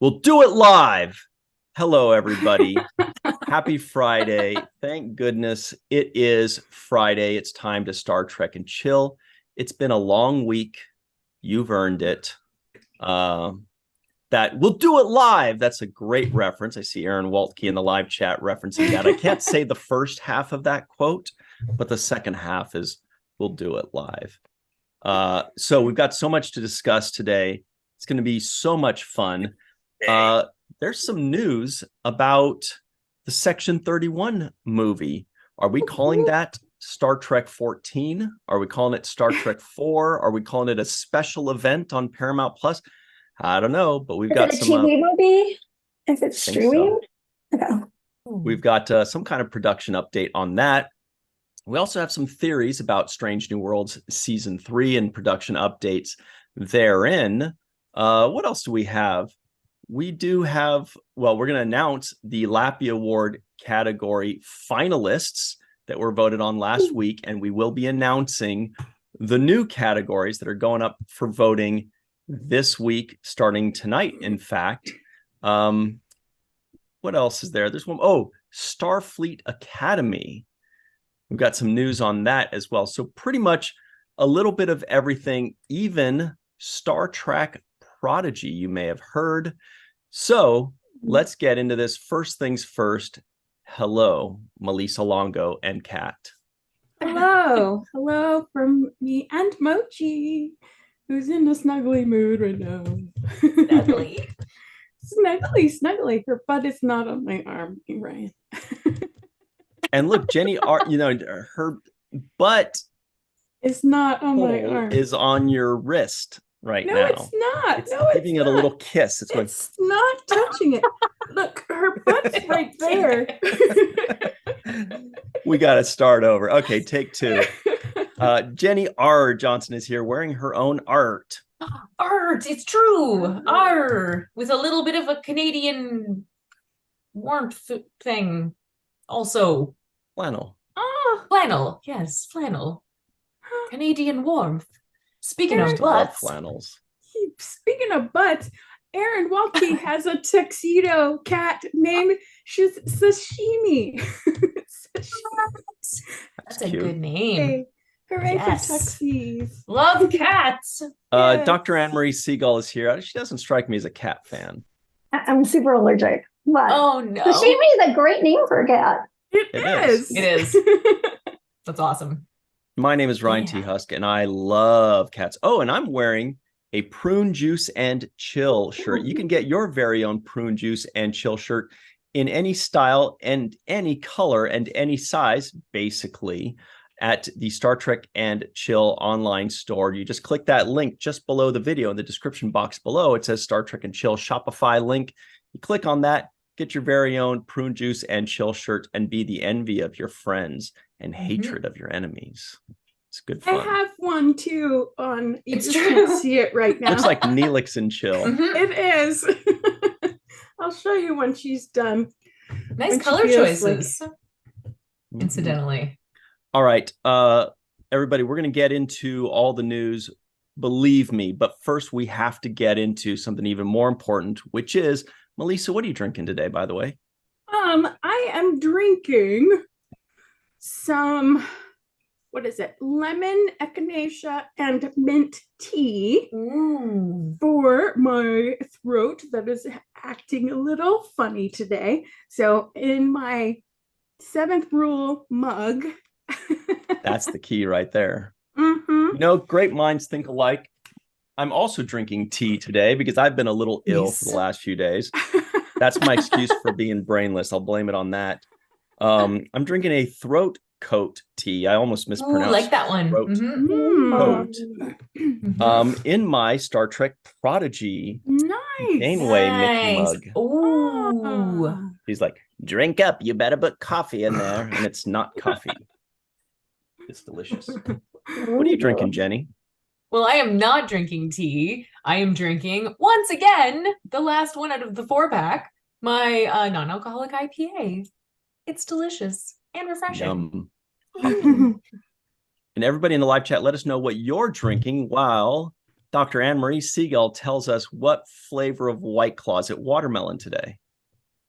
We'll do it live. Hello, everybody. Happy Friday. Thank goodness it is Friday. It's time to Star Trek and chill. It's been a long week. You've earned it. That we'll do it live. That's a great reference. I see Aaron Waltke in the live chat referencing that. I can't say the first half of that quote, but the second half is we'll do it live. So we've got so much to discuss today. It's going to be so much fun. There's some news about the Section 31 movie. Are we calling that Star Trek 14? Are we calling it Star Trek 4? Are we calling it a special event on Paramount Plus? I don't know, but we've got some TV movie. If it's streaming, so. Okay. We've got some kind of production update on that. We also have some theories about Strange New Worlds Season 3 and production updates therein. What else do we have? We do have, well, we're going to announce the Lappy Award category finalists that were voted on last week, and we will be announcing the new categories that are going up for voting this week, starting tonight, in fact. What else is there? There's one, Starfleet Academy. We've got some news on that as well. So pretty much a little bit of everything, even Star Trek Prodigy, you may have heard. So let's get into this. First things first. Hello, Melissa Longo and Kat. Hello. Hello from me and Mochi, who's in a snuggly mood right now. Snuggly. Snuggly. Her butt is not on my arm, Ryan. And look, Jenny, her butt is not on my arm. Is on your wrist right now. No, it's not. It's giving it a little kiss. It's not touching it. Look, her butt's right there. We got to start over. Okay, take two. Jenny R. Johnson is here wearing her own art. Art, it's true. Art, with a little bit of a Canadian warmth thing. Also, flannel. Flannel. Yes, flannel. Canadian warmth. Speaking of butts, flannels. Speaking of butts, Aaron Waltke has a tuxedo cat named Sashimi. That's a good name. Hey, hooray for tuxies. Love cats. Yes. Dr. Anne-Marie Siegel is here. She doesn't strike me as a cat fan. I'm super allergic. But oh no. Sashimi is a great name for a cat. It is. It is. That's awesome. My name is Ryan T. Husk, and I love cats. Oh, and I'm wearing a prune juice and chill shirt. You can get your very own prune juice and chill shirt in any style and any color and any size, basically, at the Star Trek and Chill online store. You just click that link just below the video in the description box below. It says Star Trek and Chill Shopify link. You click on that, get your very own prune juice and chill shirt, and be the envy of your friends and hatred of your enemies. It's good fun. I have one too on. You just can't see it right now. Looks like Neelix and Chill. It is. I'll show you when she's done. Nice color choices. Incidentally. All right, everybody, we're going to get into all the news. Believe me, but first we have to get into something even more important, which is, Melissa, what are you drinking today, by the way? I am drinking some, what is it? Lemon, echinacea, and mint tea for my throat that is acting a little funny today. So in my 7th rule mug. That's the key right there. You know, great minds think alike. I'm also drinking tea today because I've been a little ill for the last few days. That's my excuse for being brainless. I'll blame it on that. I'm drinking a throat coat tea. I almost mispronounced. Like that one. Coat. In my Star Trek Prodigy Janeway Mickey mug. Ooh. He's like, drink up. You better put coffee in there, and it's not coffee. It's delicious. What are you drinking, Jenny? Well, I am not drinking tea. I am drinking, once again, the last one out of the 4-pack, my non-alcoholic IPA. It's delicious and refreshing. And everybody in the live chat, let us know what you're drinking while Dr. Anne-Marie Siegel tells us what flavor of White Claw is it? Watermelon today.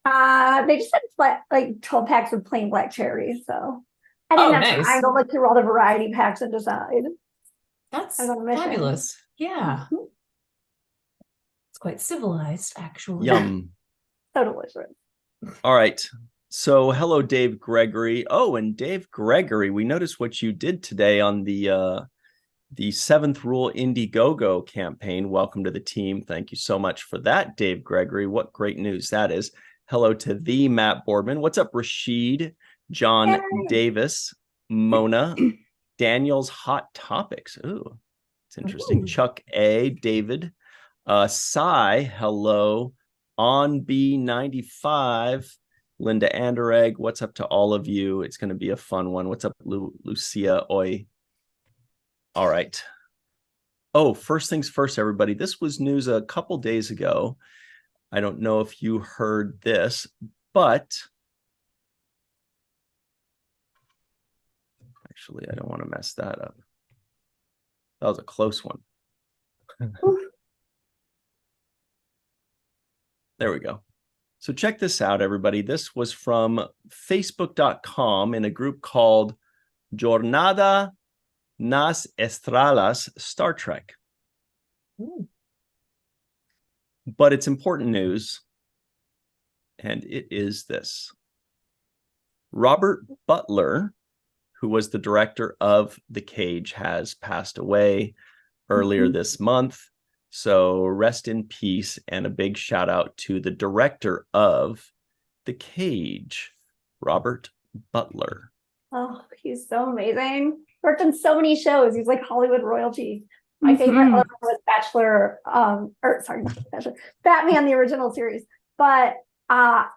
They just had like 12 packs of plain black cherries, so I didn't have time to look through all the variety packs and decide. That's fabulous. Yeah. Mm-hmm. It's quite civilized, actually. Yum. So delicious. All right. So hello, Dave Gregory. Oh, and Dave Gregory, we noticed what you did today on the Seventh Rule Indiegogo campaign. Welcome to the team. Thank you so much for that, Dave Gregory. What great news that is. Hello to the Matt Boardman. What's up, Rashid, John Davis, Mona, Daniel's Hot Topics. Ooh, it's interesting. Ooh. Chuck A, David, Cy, hello, On B95, Linda Anderegg. What's up to all of you? It's going to be a fun one. What's up, Lucia Oi? All right. Oh, first things first, everybody. This was news a couple days ago. I don't know if you heard this, but actually, I don't want to mess that up. That was a close one. There we go. So check this out, everybody. This was from Facebook.com in a group called Jornada nas Estralas Star Trek. Ooh. But it's important news, and it is this. Robert Butler, who was the director of The Cage, has passed away earlier this month. So rest in peace, and a big shout out to the director of The Cage, Robert Butler. Oh, he's so amazing. Worked on so many shows. He's like Hollywood royalty. My favorite was Bachelor, Batman, the original series. But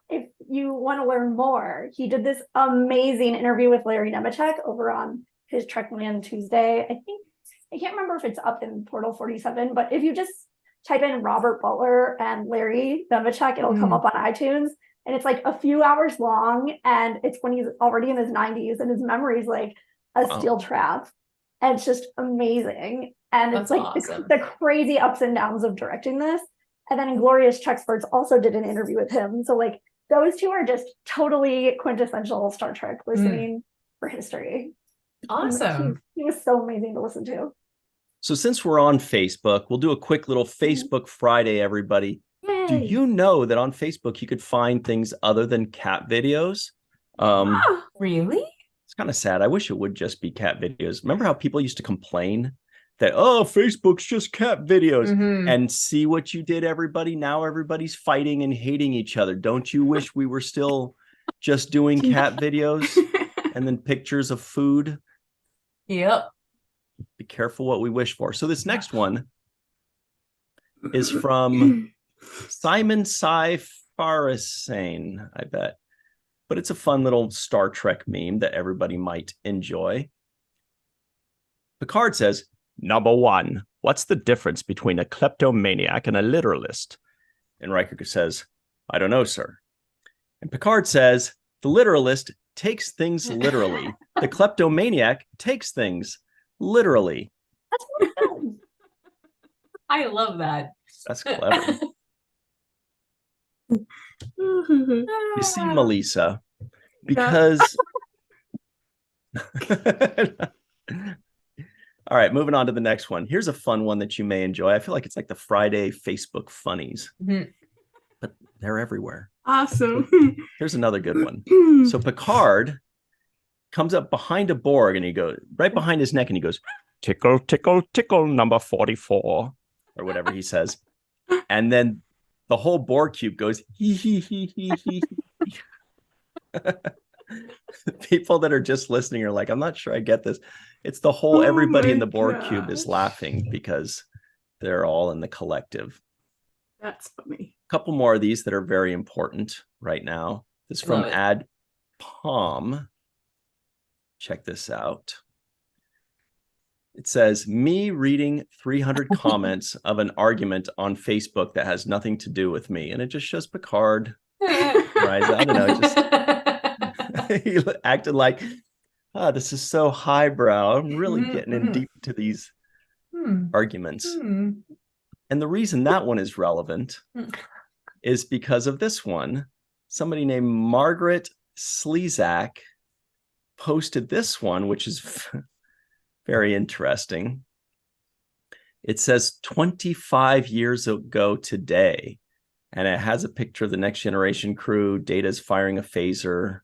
if you want to learn more, he did this amazing interview with Larry Nemecek over on his Trekland Tuesday. I can't remember if it's up in Portal 47, but if you just type in Robert Butler and Larry Nemecek, it'll come up on iTunes. And it's like a few hours long, and it's when he's already in his 90s, and his memory's like a steel trap. And it's just amazing. And it's like awesome. the crazy ups and downs of directing this. And then Inglorious Treksperts also did an interview with him. So like those two are just totally quintessential Star Trek listening for history. Awesome. He was so amazing to listen to. So since we're on Facebook, we'll do a quick little Facebook Friday, everybody. Yay. Do you know that on Facebook you could find things other than cat videos? Really? It's kind of sad. I wish it would just be cat videos. Remember how people used to complain that, oh, Facebook's just cat videos, and see what you did, everybody. Now everybody's fighting and hating each other. Don't you wish we were still just doing cat videos and then pictures of food? Yep. Be careful what we wish for. So this next one is from Simon Farasane, I bet. But it's a fun little Star Trek meme that everybody might enjoy. Picard says, "Number one, what's the difference between a kleptomaniac and a literalist?" And Riker says, "I don't know, sir." And Picard says, "The literalist takes things literally. The kleptomaniac takes things literally." That's really good. I love that. That's clever. You see, Melissa, because all right, moving on to the next one. Here's a fun one that you may enjoy. I feel like it's like the Friday Facebook funnies, but they're everywhere. Awesome. Here's another good one. So Picard comes up behind a Borg, and he goes right behind his neck, and he goes, "Tickle, tickle, tickle, number 44," or whatever he says. And then the whole Borg cube goes, hee, hee, hee, hee, hee. People that are just listening are like, I'm not sure I get this. It's the whole, everybody in the Borg cube is laughing because they're all in the collective. That's funny. A couple more of these that are very important right now. This is from Ad Palm. Check this out. It says, me reading 300 comments of an argument on Facebook that has nothing to do with me. And it just shows Picard. Right? I don't know. Just he acted like, this is so highbrow. I'm really getting in deep to these arguments. And the reason that one is relevant is because of this one. Somebody named Margaret Slezak posted this one, which is very interesting. It says 25 years ago today, and it has a picture of the Next Generation crew. Data's firing a phaser,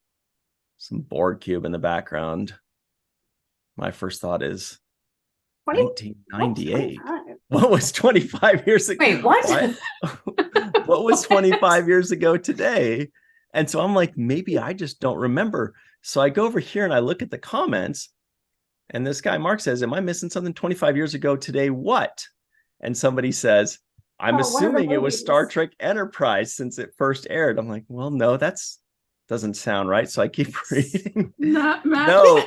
some Borg cube in the background. My first thought is 1998. What was 25 years ago? Wait, what? What was 25 years ago today? And so I'm like, maybe I just don't remember. So I go over here and I look at the comments, and this guy, Mark, says, am I missing something? 25 years ago today, what? And somebody says, I'm assuming it was Star Trek Enterprise since it first aired. I'm like, well, no, doesn't sound right. So I keep reading. Not no,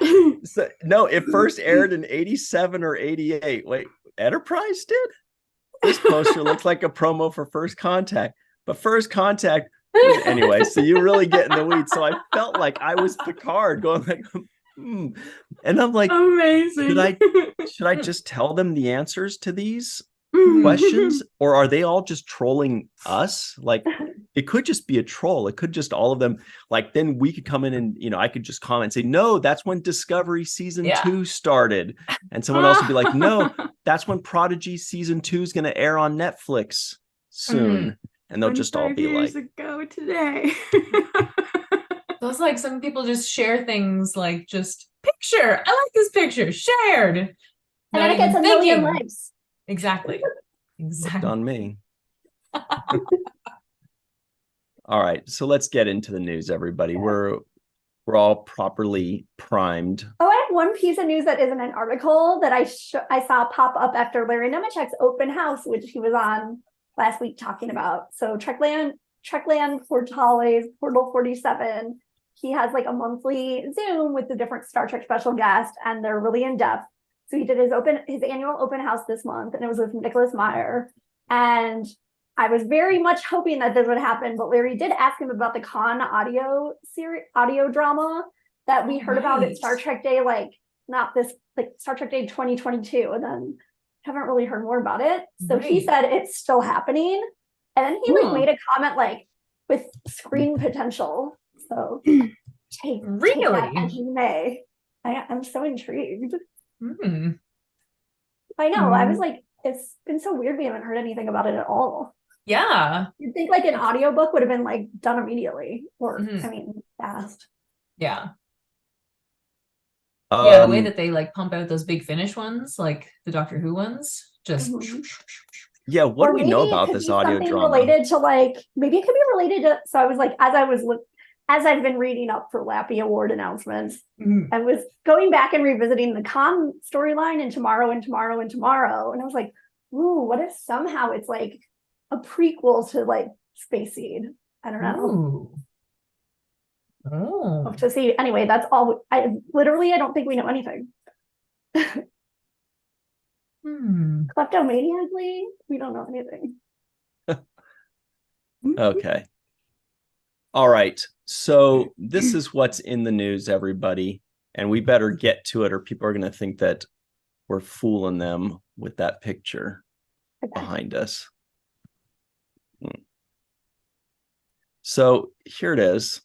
it first aired in 87 or 88. Wait, Enterprise did? This poster looks like a promo for First Contact, but First Contact anyway, so you really get in the weeds. So I felt like I was Picard going like, and I'm like, amazing. Should I just tell them the answers to these questions, or are they all just trolling us? Like, it could just be a troll. It could just all of them. Like, then we could come in and, I could just comment and say, no, that's when Discovery season 2 started. And someone else would be like, no, that's when Prodigy season 2 is going to air on Netflix soon. And they'll just all be like, ago today. Those, like, some people just share things like, just picture. I like this picture. Shared. And then it gets a million likes. Exactly. Looked on me. All right, so let's get into the news, everybody. We're all properly primed. Oh, I have one piece of news that isn't an article that I saw pop up after Larry Nemechek's open house, which he was on last week talking about. So Trekland Portales, Portal 47. He has like a monthly Zoom with the different Star Trek special guests, and they're really in depth. So he did his annual open house this month, and it was with Nicholas Meyer. And I was very much hoping that this would happen, but Larry did ask him about the Khan audio drama that we heard about at Star Trek Day, Star Trek Day 2022, and then haven't really heard more about it. So he said it's still happening, and then he made a comment like with screen potential. So take that as you may. I'm so intrigued. I know. I was like, it's been so weird we haven't heard anything about it at all. Yeah. You'd think like an audiobook would have been like done immediately, or fast. Yeah. The way that they like pump out those big Finish ones, like the Doctor Who ones, just yeah. What do we know about this audio drama? Related to maybe it could be related to. So I was like, as I've been reading up for Lappy Award announcements, I was going back and revisiting the Khan storyline and tomorrow, and I was like, ooh, what if somehow it's like a prequel to like Space Seed? I don't know. Oh, to see. Anyway, that's all. I don't think we know anything. Kleptomaniacally, we don't know anything. Okay. All right. So this is what's in the news, everybody. And we better get to it, or people are going to think that we're fooling them with that picture behind us. So here it is.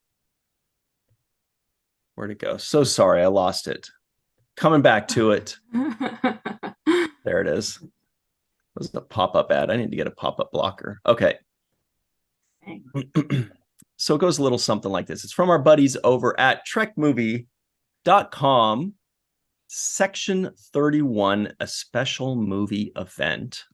Where'd it go? So sorry, I lost it. Coming back to it. There it is. It was a pop-up ad. I need to get a pop-up blocker. Okay. So it goes a little something like this. It's from our buddies over at trekmovie.com, section 31, a special movie event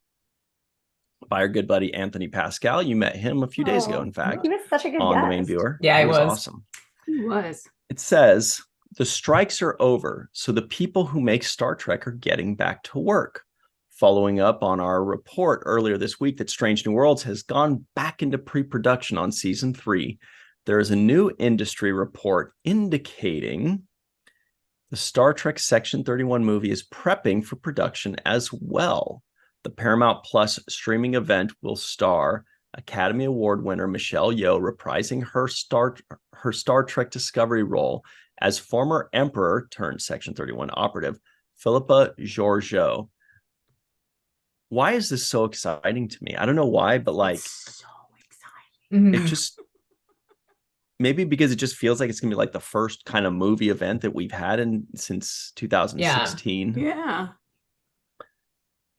by our good buddy Anthony Pascal. You met him a few days ago, in fact. He was such a good on guest. The Main Viewer. Yeah, he was awesome. He was. It says, the strikes are over, so the people who make Star Trek are getting back to work. Following up on our report earlier this week that Strange New Worlds has gone back into pre-production on season 3, there is a new industry report indicating the Star Trek Section 31 movie is prepping for production as well. The Paramount Plus streaming event will star Academy Award winner Michelle Yeoh reprising her Star Trek Discovery role as former Emperor turned Section 31 operative Philippa Georgiou. why is this so exciting to me? I don't know why, but like, It's so exciting. it just, maybe because it just feels like it's gonna be like the first kind of movie event that we've had since 2016. Yeah.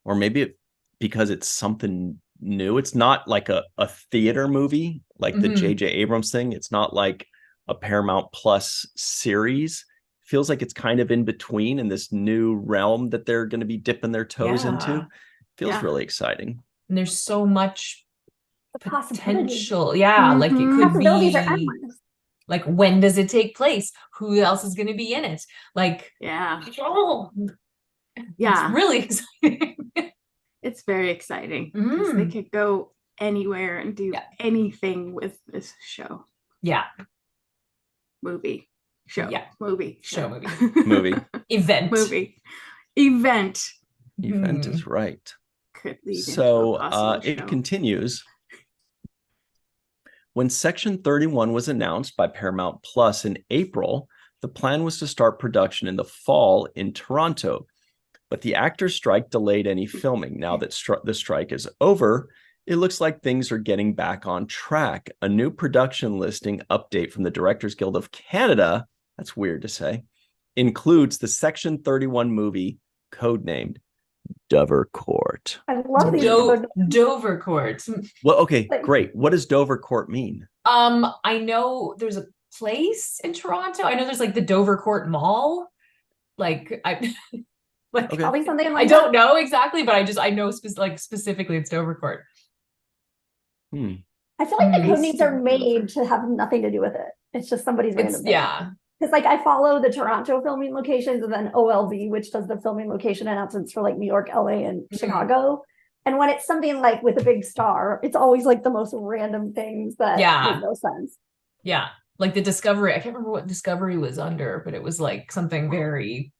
Or maybe because it's something new. It's not like a theater movie like the J.J. Abrams thing. It's not like a Paramount Plus series. Feels like it's kind of in between in this new realm that they're going to be dipping their toes into. Feels really exciting. And there's so much potential. Yeah, like it could possibilities be are endless. like, when does it take place? Who else is going to be in it? Like, it's really exciting. It's very exciting because they could go anywhere and do anything with this show. Movie. Show. Movie. Show. Movie. Event. Movie. Event. Event is right. Could lead so into a possible it show. continues. When Section 31 was announced by Paramount Plus in April, the plan was to start production in the fall in Toronto, but the actors' strike delayed any filming. Now that the strike is over, it looks like things are getting back on track. A new production listing update from the Directors Guild of Canada, that's weird to say, includes the Section 31 movie codenamed Dovercourt. I love these. Dovercourt. Well, okay, great. What does Dovercourt mean? I know there's a place in Toronto. I know there's like the Dovercourt Mall. Like Probably something like I don't know exactly, but I know specifically it's Dovercourt. I feel like the code names are made to have nothing to do with it. It's just somebody's random name. Yeah. Because like I follow the Toronto filming locations and then OLV, which does the filming location announcements for like New York, LA, and Chicago. And when it's something like with a big star, it's always like the most random things that make no sense. Yeah. Like the Discovery. I can't remember what Discovery was under, but it was like something very.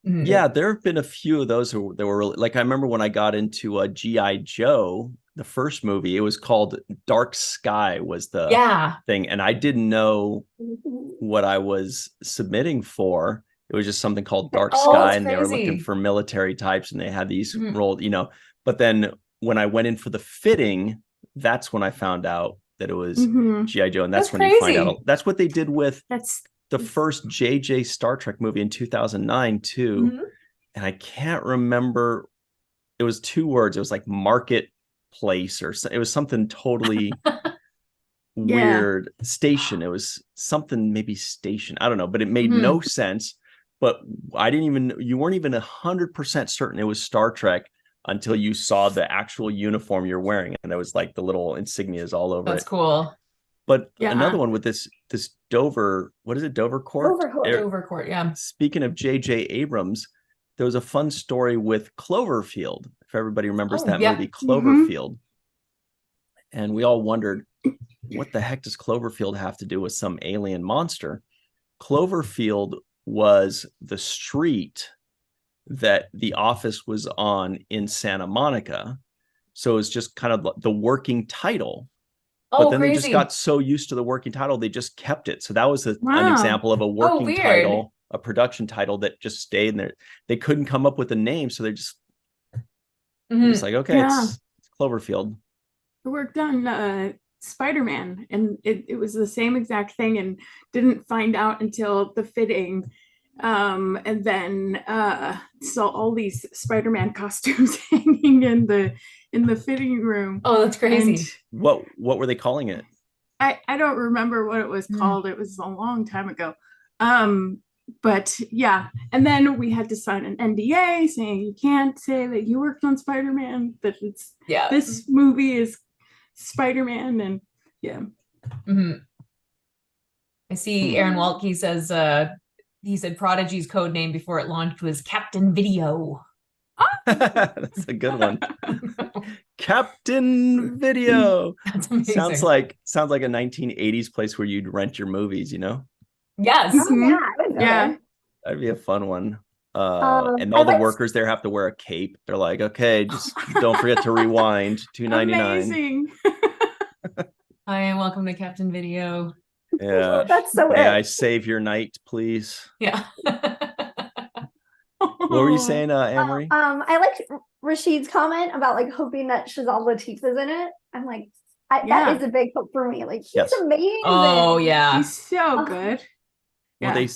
Yeah, there have been a few of those that were really, like, I remember when I got into a G.I. Joe, the first movie, it was called Dark Sky was the thing. And I didn't know what I was submitting for. It was just something called Dark Sky, and they were looking for military types, and they had these rolled, but then when I went in for the fitting, that's when I found out that it was G.I. Joe. And that's when you find out. That's what they did with the first JJ Star Trek movie in 2009 too. And I can't remember, it was 2 words. It was like marketplace or it was something totally weird. Station. It was something, maybe station. I don't know, but it made no sense. But you weren't even 100% certain it was Star Trek until you saw the actual uniform you're wearing. And there was like the little insignias all over it. That's cool. But another one with this Dover, what is it? Dovercourt? Dovercourt, yeah. Speaking of J.J. Abrams, there was a fun story with Cloverfield. If everybody remembers that movie, Cloverfield. And we all wondered, what the heck does Cloverfield have to do with some alien monster? Cloverfield was the street that the office was on in Santa Monica. So it's just kind of the working title. But then they just got so used to the working title, they just kept it. So that was an example of a working title, a production title that just stayed in there. They couldn't come up with a name, so they're just like, okay, it's Cloverfield. I worked on Spider-Man, and it was the same exact thing, and didn't find out until the fitting. And then saw all these Spider-Man costumes hanging in the fitting room. Oh, that's crazy. And what were they calling it? I don't remember what it was called. It was a long time ago. But yeah, and then we had to sign an NDA saying you can't say that you worked on Spider-Man, that it's this movie is Spider-Man, and I see Aaron Waltke says he said Prodigy's code name before it launched was Captain Video. That's a good one. Captain Video. That's amazing. Sounds like a 1980s place where you'd rent your movies, Yes. Yeah. That'd be a fun one. And all the workers there have to wear a cape. They're like, okay, just don't forget to rewind. $2.99. Amazing. Hi, and welcome to Captain Video. Yeah. That's so May I save your night, please? Yeah. What were you saying, Anne-Marie? I liked Rashid's comment about like hoping that Shazad Latif is in it. I'm like, Yeah. that is a big hope for me. Like he's Yes. amazing. Oh yeah. He's so good. Well, Yeah. they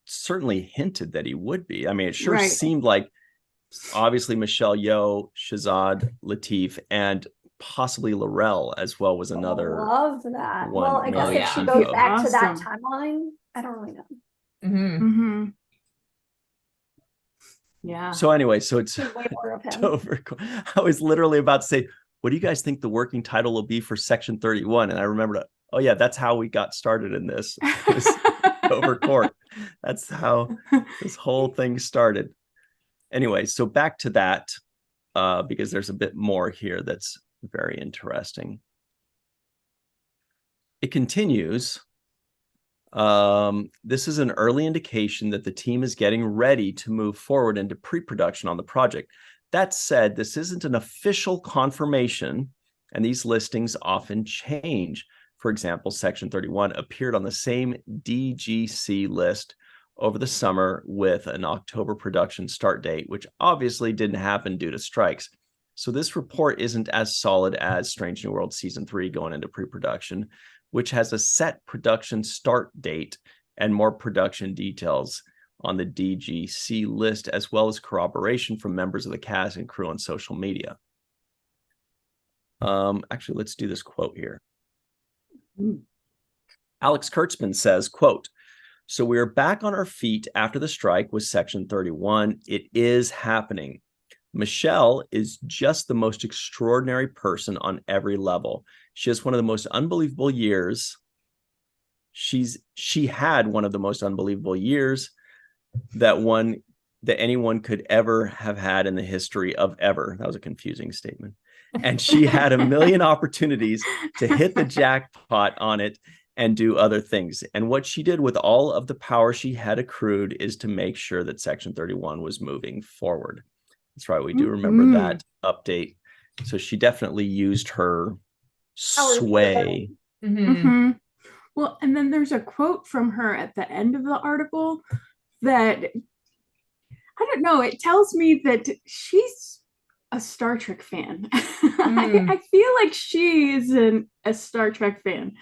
certainly hinted that he would be. I mean, it sure Right. seemed like obviously Michelle Yeoh, Shazad Latif, and possibly Laurel as well was another Love that. one. Well, I guess Mary if she Chief goes of. back to that Awesome. timeline, I don't really know. Mm-hmm. Yeah. So anyway, so it's There's way more of him. over. I was literally about to say, what do you guys think the working title will be for Section 31? And I remembered, oh yeah, that's how we got started in this. Over court. That's how this whole thing started. Anyway, so back to that, because there's a bit more here that's very interesting. It continues. This is an early indication that the team is getting ready to move forward into pre-production on the project. That said, this isn't an official confirmation, and these listings often change. For example, Section 31 appeared on the same DGC list over the summer with an October production start date, which obviously didn't happen due to strikes. So this report isn't as solid as Strange New World Season 3 going into pre-production, which has a set production start date and more production details on the DGC list, as well as corroboration from members of the cast and crew on social media. Actually, let's do this quote here. Alex Kurtzman says, quote, "So we are back on our feet after the strike with Section 31. It is happening. Michelle is just the most extraordinary person on every level. She has one of the most unbelievable years. She had one of the most unbelievable years that anyone could ever have had in the history of ever." That was a confusing statement. "And she had a million opportunities to hit the jackpot on it and do other things. And what she did with all of the power she had accrued is to make sure that Section 31 was moving forward." That's right. We do remember that update. So she definitely used her sway. Well, and then there's a quote from her at the end of the article that, I don't know, it tells me that she's a Star Trek fan. I feel like she is a Star Trek fan.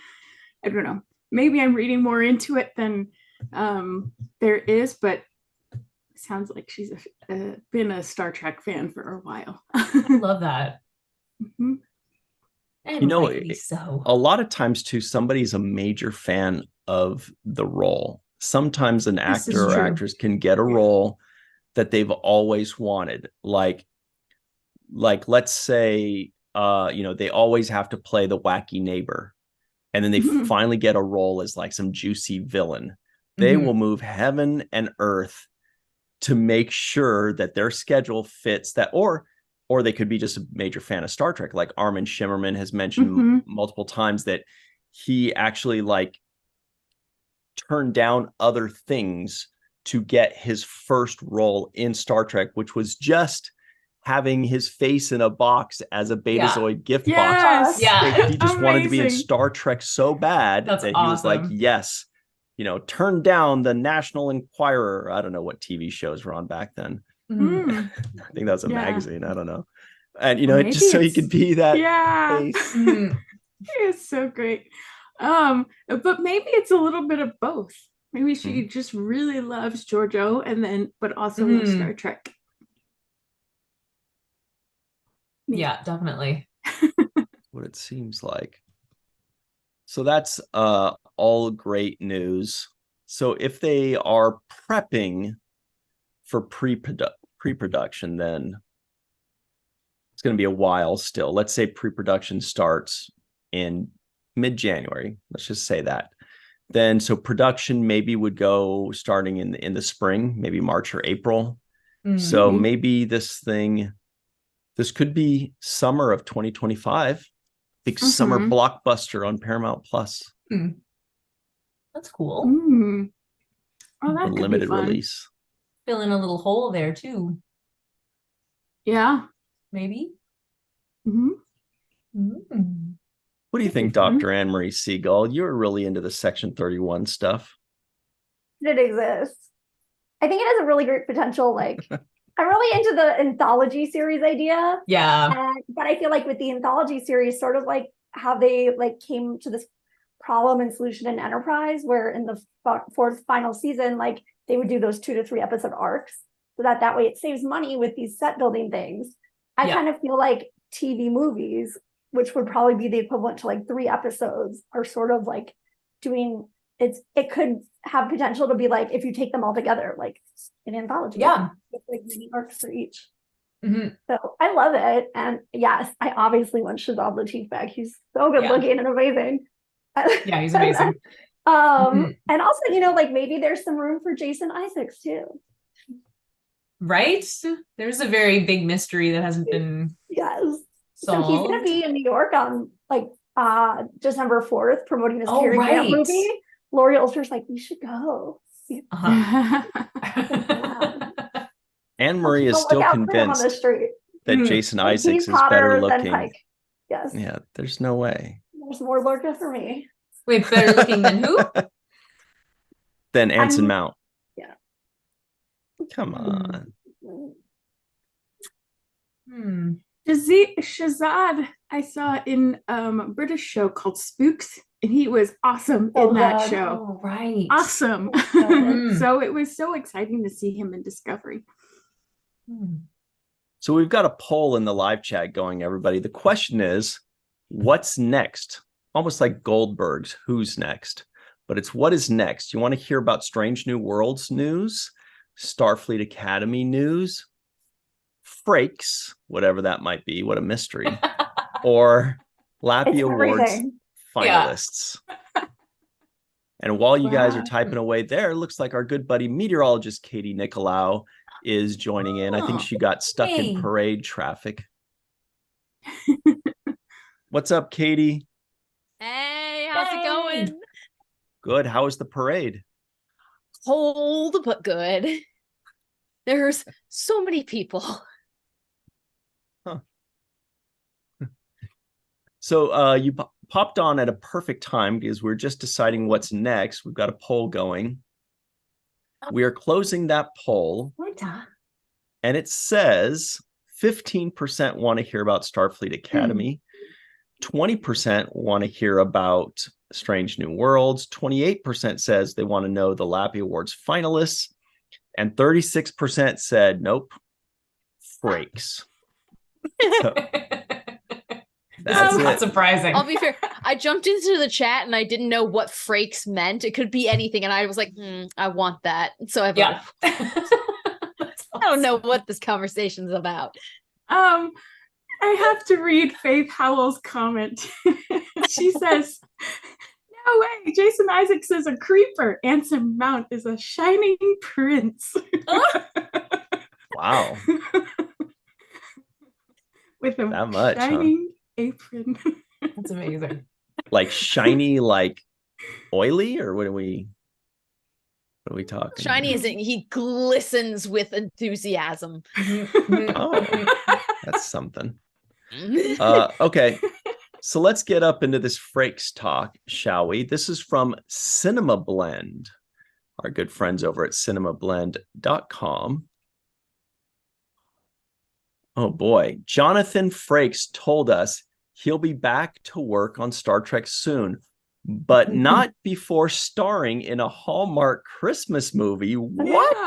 I don't know. Maybe I'm reading more into it than there is, but it sounds like she's been a Star Trek fan for a while. I love that. And you know, a lot of times too, somebody's a major fan of the role. Sometimes an actor or actress can get a role that they've always wanted. Like let's say, they always have to play the wacky neighbor, and then they finally get a role as like some juicy villain. They will move heaven and earth to make sure that their schedule fits that, or they could be just a major fan of Star Trek. Like Armin Shimmerman has mentioned multiple times that he actually like turned down other things to get his first role in Star Trek, which was just having his face in a box as a Betazoid gift box. Yeah. He just wanted to be in Star Trek so bad that he was like, yes, turn down the National Enquirer. I don't know what TV shows were on back then. I think that was a magazine. I don't know. And just so he could be that face. It's so great. But maybe it's a little bit of both. Maybe she just really loves Georgiou but also loves Star Trek. Yeah, definitely. What it seems like. So that's all great news. So if they are prepping for pre-production, then it's going to be a while still. Let's say pre-production starts in mid-January. Let's just say that. Then so production maybe would go starting in the spring, maybe March or April. So maybe this could be summer of 2025. Big summer blockbuster on Paramount Plus. That's cool. Oh, that could limited be fun. release. Fill in a little hole there too. Yeah. Maybe. What do you think, Dr. Anne-Marie Seagull? You're really into the Section 31 stuff. It exists. I think it has a really great potential, like I'm really into the anthology series idea. Yeah. But I feel like with the anthology series, sort of like how they like came to this problem and solution in Enterprise, where in the fourth final season, like they would do those 2 to 3 episode arcs, so that way it saves money with these set building things. I kind of feel like TV movies, which would probably be the equivalent to like 3 episodes, are sort of like doing it could have potential to be like, if you take them all together, like an anthology. Yeah. With like mini arcs for each. Mm-hmm. So I love it. And yes, I obviously want Shazad Latif back. He's so good looking and amazing. Yeah, he's amazing. And also, you know, like maybe there's some room for Jason Isaacs too. Right? There's a very big mystery that hasn't been solved. So he's gonna be in New York on like December 4th promoting his Cary Grant movie. Lori Ulster's like, we should go. Anne Marie is still convinced that Jason Isaacs is better looking. Yes. Yeah, there's no way. There's more Lorca for me. Wait, better looking than who? Than Anson Mount. Yeah. Come on. Shazad, I saw in a British show called Spooks, and he was awesome in that show. Oh, right. Awesome. So it was so exciting to see him in Discovery. So we've got a poll in the live chat going, everybody. The question is, what's next? Almost like Goldberg's Who's Next? But it's what is next? You want to hear about Strange New Worlds news, Starfleet Academy news, Frakes, whatever that might be, what a mystery, or Lappy Awards finalists. And while you guys are typing away there, it looks like our good buddy meteorologist Katie Nicolau is joining in. I think she got stuck in parade traffic. What's up, Katie? Hey, how's it going? Good. How was the parade? Cold, but good. There's so many people. Huh. So you popped on at a perfect time because we're just deciding what's next. We've got a poll going. We are closing that poll. And it says 15% want to hear about Starfleet Academy. 20% want to hear about Strange New Worlds. 28% says they want to know the Lappy Awards finalists. And 36% said, nope, Frakes. So, that's not surprising. I'll be fair. I jumped into the chat and I didn't know what Frakes meant. It could be anything. And I was like, I want that. So I voted. I don't know what this conversation's about. I have to read Faith Howell's comment. She says, no way, Jason Isaacs is a creeper. Anson Mount is a shining prince. Wow. With a shining apron. That's amazing. Like shiny, like oily, or what are we talking? Shiny isn't, he glistens with enthusiasm. Oh, that's something. Okay, so let's get up into this Frakes talk, shall we? This is from Cinema Blend, our good friends over at cinemablend.com. Oh boy, Jonathan Frakes told us he'll be back to work on Star Trek soon, but not before starring in a Hallmark Christmas movie. What?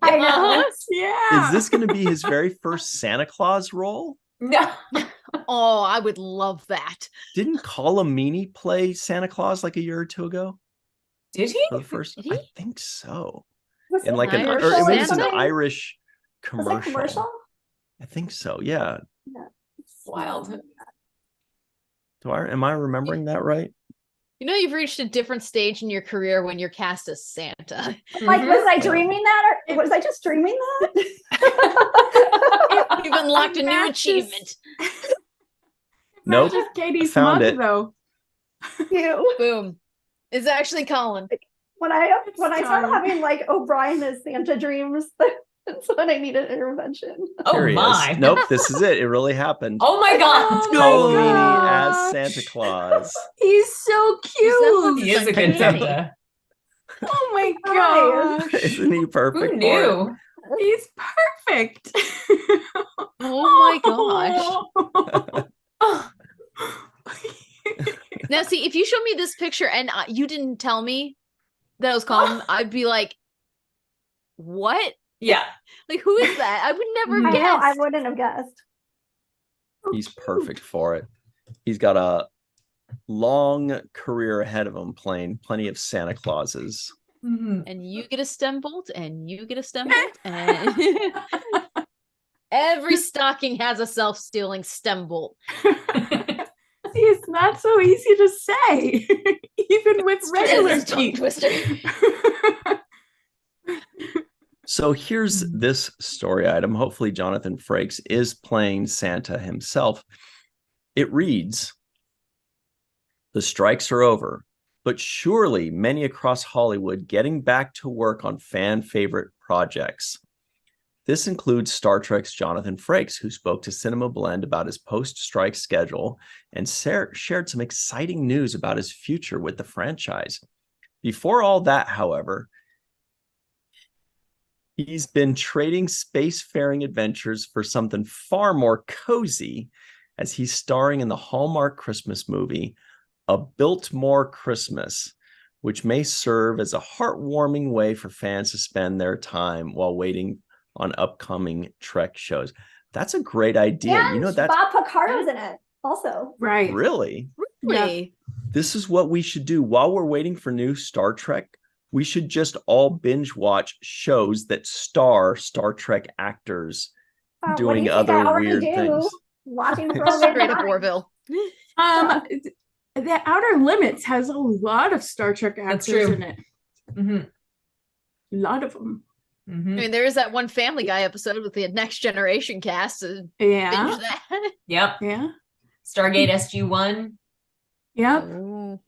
I know. Yeah. Is this going to be his very first Santa Claus role? No. Oh, I would love that. Didn't Colomini play Santa Claus like a year or two ago? Did he? For the first, Did he? I think so. Was In like an or Irish it was an Santa? Irish Was it commercial. commercial? I think so. Yeah. Wild. Am I remembering that right? You know, you've reached a different stage in your career when you're cast as Santa. Like, was I dreaming that, or was I just dreaming that? You've unlocked a new achievement. Nope. Just Katie's Found mug, it. though. You. Boom. It's actually Colin. When I started Colin. having like O'Brien as Santa dreams, that's when I needed intervention. Oh Here he my. is. Nope, this is it. It really happened. Oh my god. Colomini as gosh. Santa Claus. He's so cute. He is a good Santa. Oh my god. Isn't he perfect? Who knew? He's perfect. Oh my gosh. Now, see, if you show me this picture and you didn't tell me that it was Colin, I'd be like, what? Yeah. Like, who is that? I would never I have know, I guessed. wouldn't have guessed. He's perfect for it. He's got a long career ahead of him playing plenty of Santa Clauses. And you get a stem bolt, and you get a stem bolt, and every stocking has a self-stealing stem bolt. See, it's not so easy to say, even with regular tongue twister. So here's this story item. Hopefully Jonathan Frakes is playing Santa himself. It reads, "The strikes are over, but surely many across Hollywood getting back to work on fan favorite projects. This includes Star Trek's Jonathan Frakes, who spoke to Cinema Blend about his post-strike schedule and shared some exciting news about his future with the franchise. Before all that, however, he's been trading spacefaring adventures for something far more cozy, as he's starring in the Hallmark Christmas movie, A Biltmore Christmas, which may serve as a heartwarming way for fans to spend their time while waiting on upcoming Trek shows." That's a great idea. And You know, that's Bob Picardo's in it also. Right. really, Really? this is what we should do while we're waiting for new Star Trek. We should just all binge watch shows that star Star Trek actors What do doing you think I other already weird do? things. Watching Straight up Frozen. Orville. The Outer Limits has a lot of Star Trek That's actors true. in it. Mm-hmm. A lot of them. I mean, there is that one Family Guy episode with the Next Generation cast. Yeah. Binge that. Yep. Yeah. Stargate SG-1. Yep. Oh.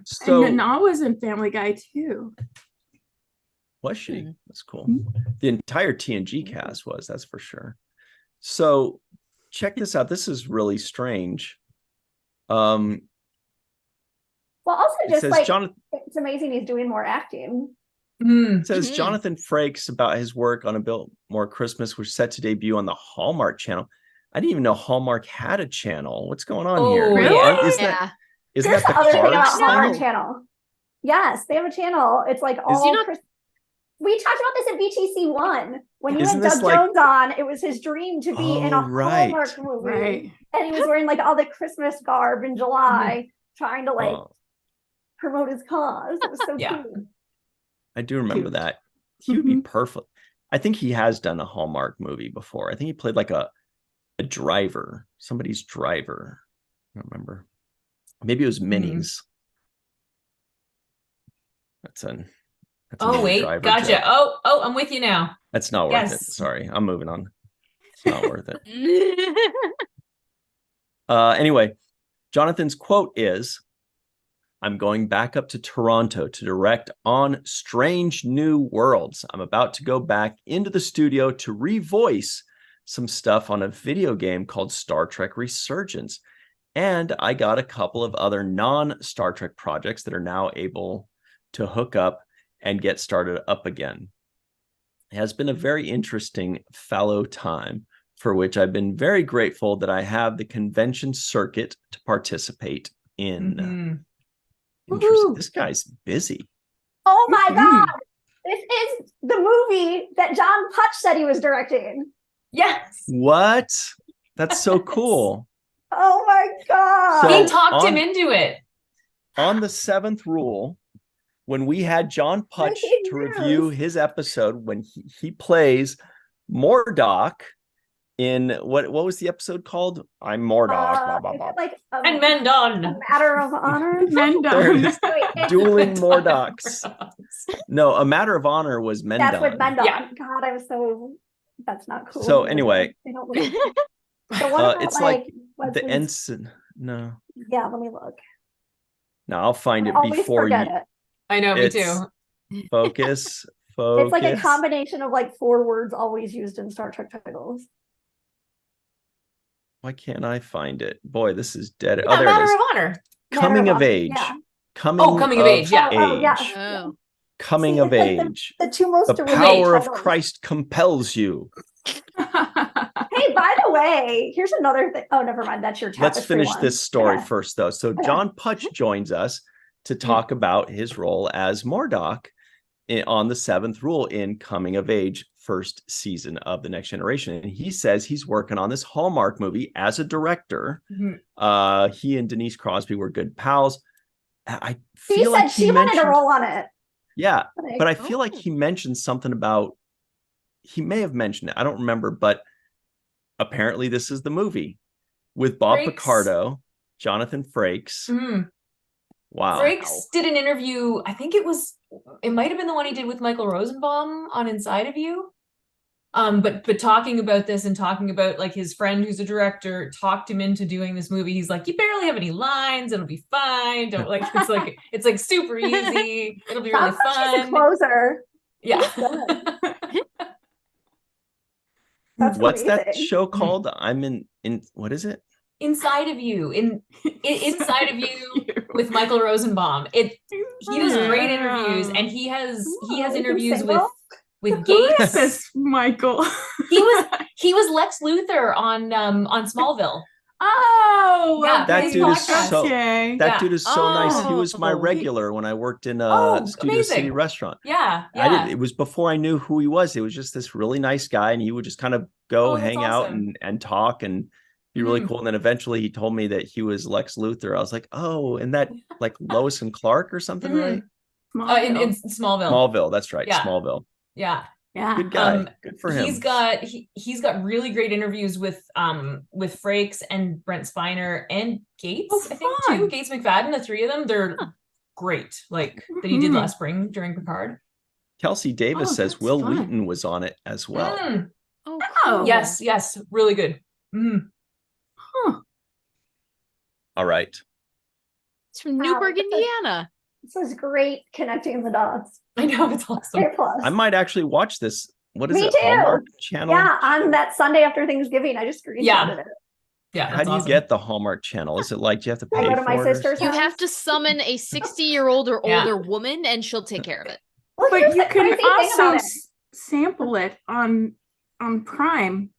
So And Nana was in Family Guy too. was she? That's cool. Mhm. The entire TNG cast was, that's for sure. So check this out. This is really strange. Well, also It just says like Jonathan. it's amazing he's doing more acting. It says Mhm. Jonathan Frakes about his work on A Biltmore Christmas, which is set to debut on the Hallmark channel. I didn't even know Hallmark had a channel. What's going on here? Oh, Really? yeah. Isn't Yeah. that, isn't Here's that the other thing about Cards Hallmark thing? channel. Yes, they have a channel. It's like all. you not- We talked about this in BTC1 when you Isn't had this Doug like- Jones on. It was his dream to be in a Oh, right. Hallmark movie, Right. and he was wearing like all the Christmas garb in July, trying to like Oh, promote his cause. It was so Yeah. cute. I do remember Cute. that. He would be Mhm. perfect. I think he has done a Hallmark movie before. I think he played like a driver, somebody's driver. I don't remember. Maybe it was Minnie's. That's a Oh, Minnie wait. Driver Gotcha. joke. Oh, I'm with you now. That's not worth it. Yes. Sorry, I'm moving on. It's not worth it. Anyway, Jonathan's quote is, "I'm going back up to Toronto to direct on Strange New Worlds. I'm about to go back into the studio to revoice some stuff on a video game called Star Trek Resurgence. And I got a couple of other non-Star Trek projects that are now able to hook up and get started up again. It has been a very interesting fallow time, for which I've been very grateful that I have the convention circuit to participate in." Mhm. Interesting. Woohoo. This guy's busy. Oh my Mhm. god! This is the movie that John Putch said he was directing. Yes. What? That's so cool. Oh my god! So- He talked him on- into it. On the seventh rule, when we had John Putch Breaking to news. review his episode when he plays Mordock in what was the episode called? I'm Mordock. Blah, blah, Is blah. it like And a Mendon. matter of honor? There it Mendon. is. Wait, it's- Dueling Mordocks. No, A Matter of Honor was Mendon. That's with Mendon. Yeah. God, I was so. That's not cool. So anyway, They don't look- the one about, it's like the Leslie's- ensign. No, Yeah, let me look. I'll find I it always before forget you. it. I know, me It's- too. Focus. It's like a Focus. combination of like 4 words always used in Star Trek titles. Why can't I find it? Boy, this is dead. Yeah, Oh, there it Matter is. of Honor. Coming Matter of Honor, age. yeah. Coming Coming of age, yeah. Oh, yeah. Oh. Coming of it's like Age. the two most The original Power of titles. Christ Compels You. Hey, by the way, here's another thing. Oh, never mind. That's your tapestry Let's finish one. this story Okay. first, though. So John Putch joins us to talk about his role as Mordok on the Seventh Rule in Coming of Age, first season of The Next Generation. And he says he's working on this Hallmark movie as a director. He and Denise Crosby were good pals. I feel like she wanted a role on it. Yeah, but I feel like he mentioned something about, he may have mentioned it, I don't remember, but apparently this is the movie with Bob Frakes. Picardo, Jonathan Frakes. Wow. Frakes did an interview, I think it might have been the one he did with Michael Rosenbaum on Inside of You. But talking about this and talking about like his friend who's a director talked him into doing this movie. He's like, you barely have any lines, it'll be fine. Don't like it's like super easy. It'll be really fun. She's a closer. Yeah. What's amazing. that show called? I'm in what is it? Inside of You. Inside of You with Michael Rosenbaum. He does great interviews, and he has interviews with Gates. Who is this Michael? He was Lex Luthor on Smallville. Oh, yeah, that dude is so okay. dude is so nice. He was my regular when I worked in Studio amazing. City restaurant. Yeah. It was before I knew who he was. It was just this really nice guy, and he would just kind of go hang out and talk and be really cool. And then eventually he told me that he was Lex Luthor. I was like, oh, and that like Lois and Clark or something, right? In Smallville. Smallville, that's right. Yeah. Smallville. Yeah. Good guy. Good for him. He's got really great interviews with Frakes and Brent Spiner and Gates, I think too. Gates McFadden, the three of them, they're great. Like that he did last spring during Picard. Kelsey Davis says Will Wheaton was on it as well. Oh, cool. Yes, really good. All right. It's from Newburgh, Indiana. This is great connecting the dots. I know, it's awesome. I might actually watch this. What is Me it? too. Hallmark channel? Yeah, on that Sunday after Thanksgiving. I just screenshotted it. Yeah. How do you get the Hallmark channel? Is it like, do you have to pay go to my for it? sister's You house. have to summon a 60-year-old or older woman, and she'll take care of it. Well, But here's you the can crazy thing also about it. sample it on Prime.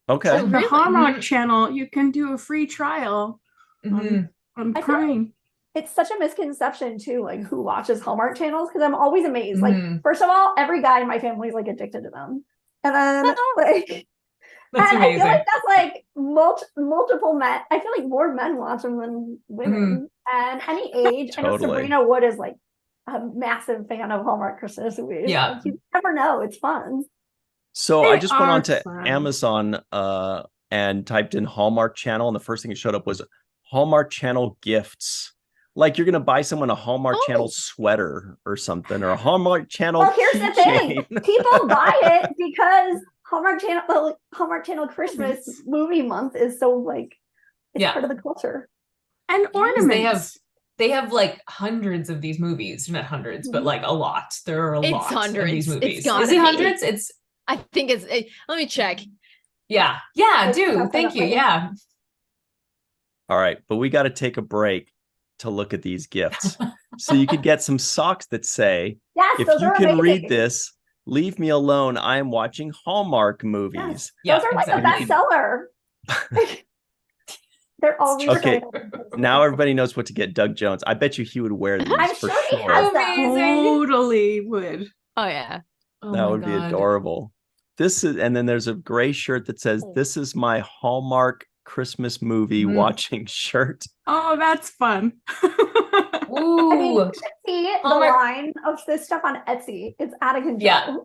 Okay. So the really? Hallmark channel, you can do a free trial on I Prime. It's such a misconception too, like who watches Hallmark channels, because I'm always amazed. Like, first of all, every guy in my family is like addicted to them, and then like, That's and amazing. I feel like that's like multiple men. I feel like more men watch them than women, and any age. I know Totally. Sabrina Wood is like a massive fan of Hallmark Christmas movies. Yeah. Like, you never know. It's fun. So They I just went are on to fun. Amazon and typed in Hallmark channel, and the first thing that showed up was Hallmark channel gifts. Like you're gonna buy someone a Hallmark channel sweater or something, or a Hallmark channel. Well, here's the thing: keychain. people buy it because Hallmark Channel Christmas movie month is so like it's part of the culture. And ornaments. They have like hundreds of these movies. Not hundreds, but like a lot. There are a lot hundreds. of these movies. It's gotta Is it be. hundreds? It's I think it's. Let me check. yeah, do. Thank you. Yeah. All right, but we got to take a break to look at these gifts. So you could get some socks that say, Yes, if those you are can amazing. read this, leave me alone. I am watching Hallmark movies. Those are like a bestseller. They're all Okay, now everybody knows what to get Doug Jones. I bet you he would wear these I'm for sure he sure. has them. Totally would. Oh yeah. That would be adorable. This is, and then there's a gray shirt that says, "This is my Hallmark Christmas movie watching shirt." Oh, that's fun. Ooh. I mean, you should see the line of this stuff on Etsy. It's out of control. Yeah.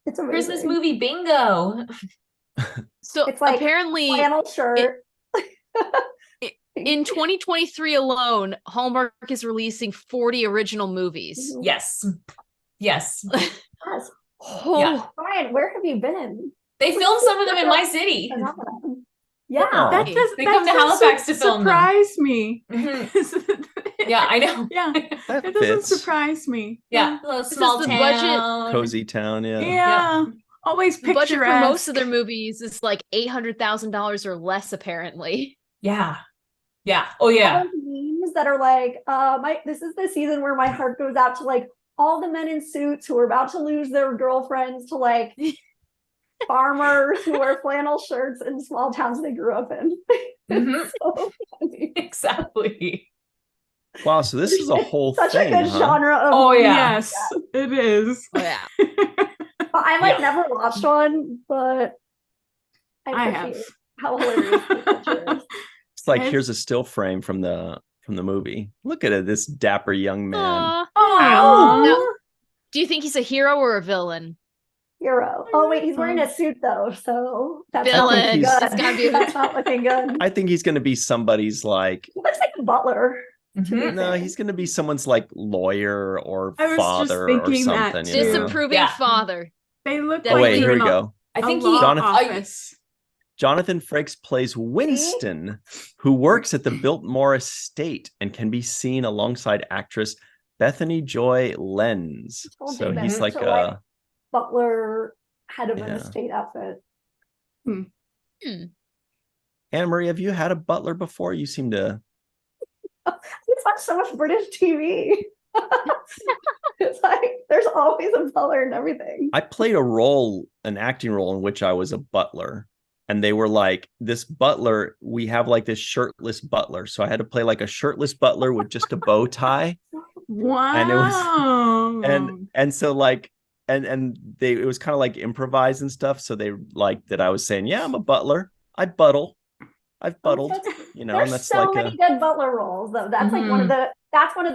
It's amazing. Christmas movie bingo. So It's like apparently, flannel shirt. in 2023 alone, Hallmark is releasing 40 original movies. Yes. Yes. Oh. Yeah. Brian, where have you been? They filmed some of them in my city. Yeah. That does, They come to Halifax to film them. surprise me. Yeah, I know. Yeah, That it doesn't fits. surprise me. Yeah, a little This is small the town. Cozy town, yeah. Yeah. Always The budget picturesque. for most of their movies is like $800,000 or less, apparently. Yeah. Yeah. Oh yeah. All those memes that are like, this is the season where my heart goes out to like all the men in suits who are about to lose their girlfriends to like farmers who wear flannel shirts in small towns they grew up in. It's so funny. Exactly. Wow, so this is a whole Such thing, a good genre of Oh, yeah. Yes, it is. Oh, yeah. I like never watched one, but I appreciate have. how hilarious the culture is. It's like, here's a still frame from the movie. Look at it, this dapper young man. Aw. Oh, Now, do you think he's a hero or a villain? Hero. Oh wait, he's wearing a suit though, so that's Villain. not looking good. It's gotta be a That's not looking good. I think he's going to be somebody's like, He looks like a butler. Mhm. no, he's going to be someone's like lawyer or I was just father or thinking that something. You know? Disapproving Yeah. father. they look Oh like wait, they're here we in go. I A think law Jonathan- office. Jonathan Frakes plays Winston, who works at the Biltmore estate and can be seen alongside actress Bethany Joy Lenz. Told So you he's that. like So, like, butler, head of an Yeah. estate outfit. Anne-Marie, have you had a butler before? You seem to. We watch so much British TV. It's like there's always a butler and everything. I played an acting role in which I was a butler. And they were like, this butler, we have like this shirtless butler. So I had to play like a shirtless butler with just a bow tie. Wow. And it was and so like and it was kind of like improvised and stuff. So they like that I was saying, yeah, I'm a butler. I've buttled, you know, There's and that's so like many good butler roles though. That's like one of the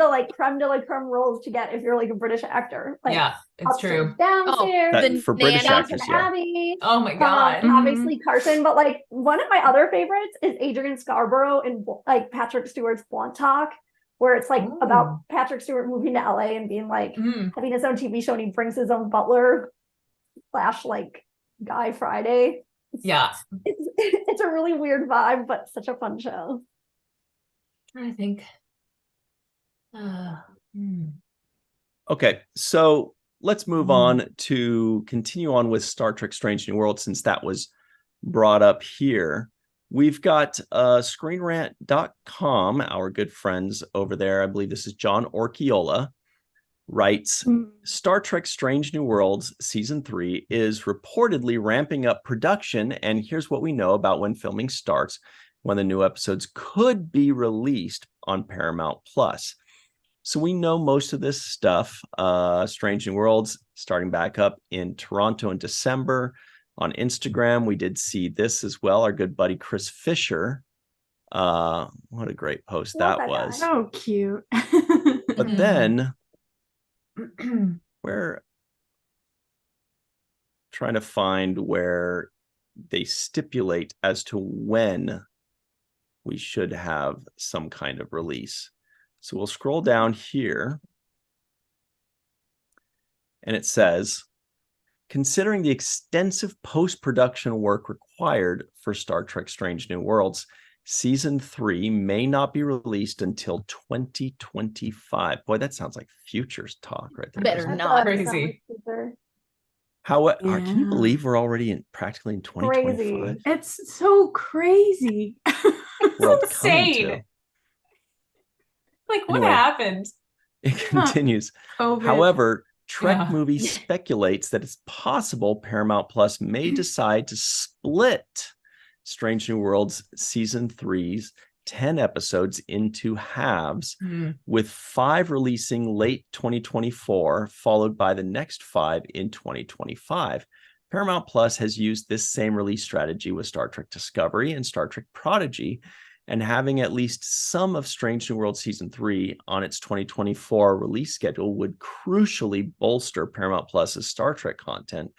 like creme de la creme roles to get if you're like a British actor. Like Yeah, it's true. downstairs, that for British nanny. actors, Downton yeah. Abbey. Oh my God. Obviously Carson, but like one of my other favorites is Adrian Scarborough in like Patrick Stewart's Blunt Talk, where it's like about Patrick Stewart moving to LA and being like having his own TV show, and he brings his own butler / like Guy Friday. Yeah. It's a really weird vibe, but such a fun show. I think. Okay, so let's move on to continue on with Star Trek Strange New Worlds, since that was brought up here. We've got screenrant.com, our good friends over there. I believe this is John Orchiola, writes, Star Trek Strange New Worlds Season 3 is reportedly ramping up production, and here's what we know about when filming starts, when the new episodes could be released on Paramount Plus. So we know most of this stuff. Strange New Worlds starting back up in Toronto in December. On Instagram, we did see this as well. Our good buddy Chris Fisher. What a great post that was. So cute. But then we're trying to find where they stipulate as to when we should have some kind of release. So we'll scroll down here. And it says, considering the extensive post-production work required for Star Trek Strange New Worlds, Season 3 may not be released until 2025. Boy, that sounds like futures talk right there. Better doesn't it? not. Crazy. Can you believe we're already practically in 2025? It's so crazy. World It's coming insane. to. Like, what Anyway. happened? It continues. COVID. However, Trek Yeah. Movie speculates that it's possible Paramount Plus may decide to split Strange New Worlds Season 3's 10 episodes into halves, with 5 releasing late 2024, followed by the next 5 in 2025. Paramount Plus has used this same release strategy with Star Trek Discovery and Star Trek Prodigy, and having at least some of Strange New Worlds Season 3 on its 2024 release schedule would crucially bolster Paramount Plus's Star Trek content,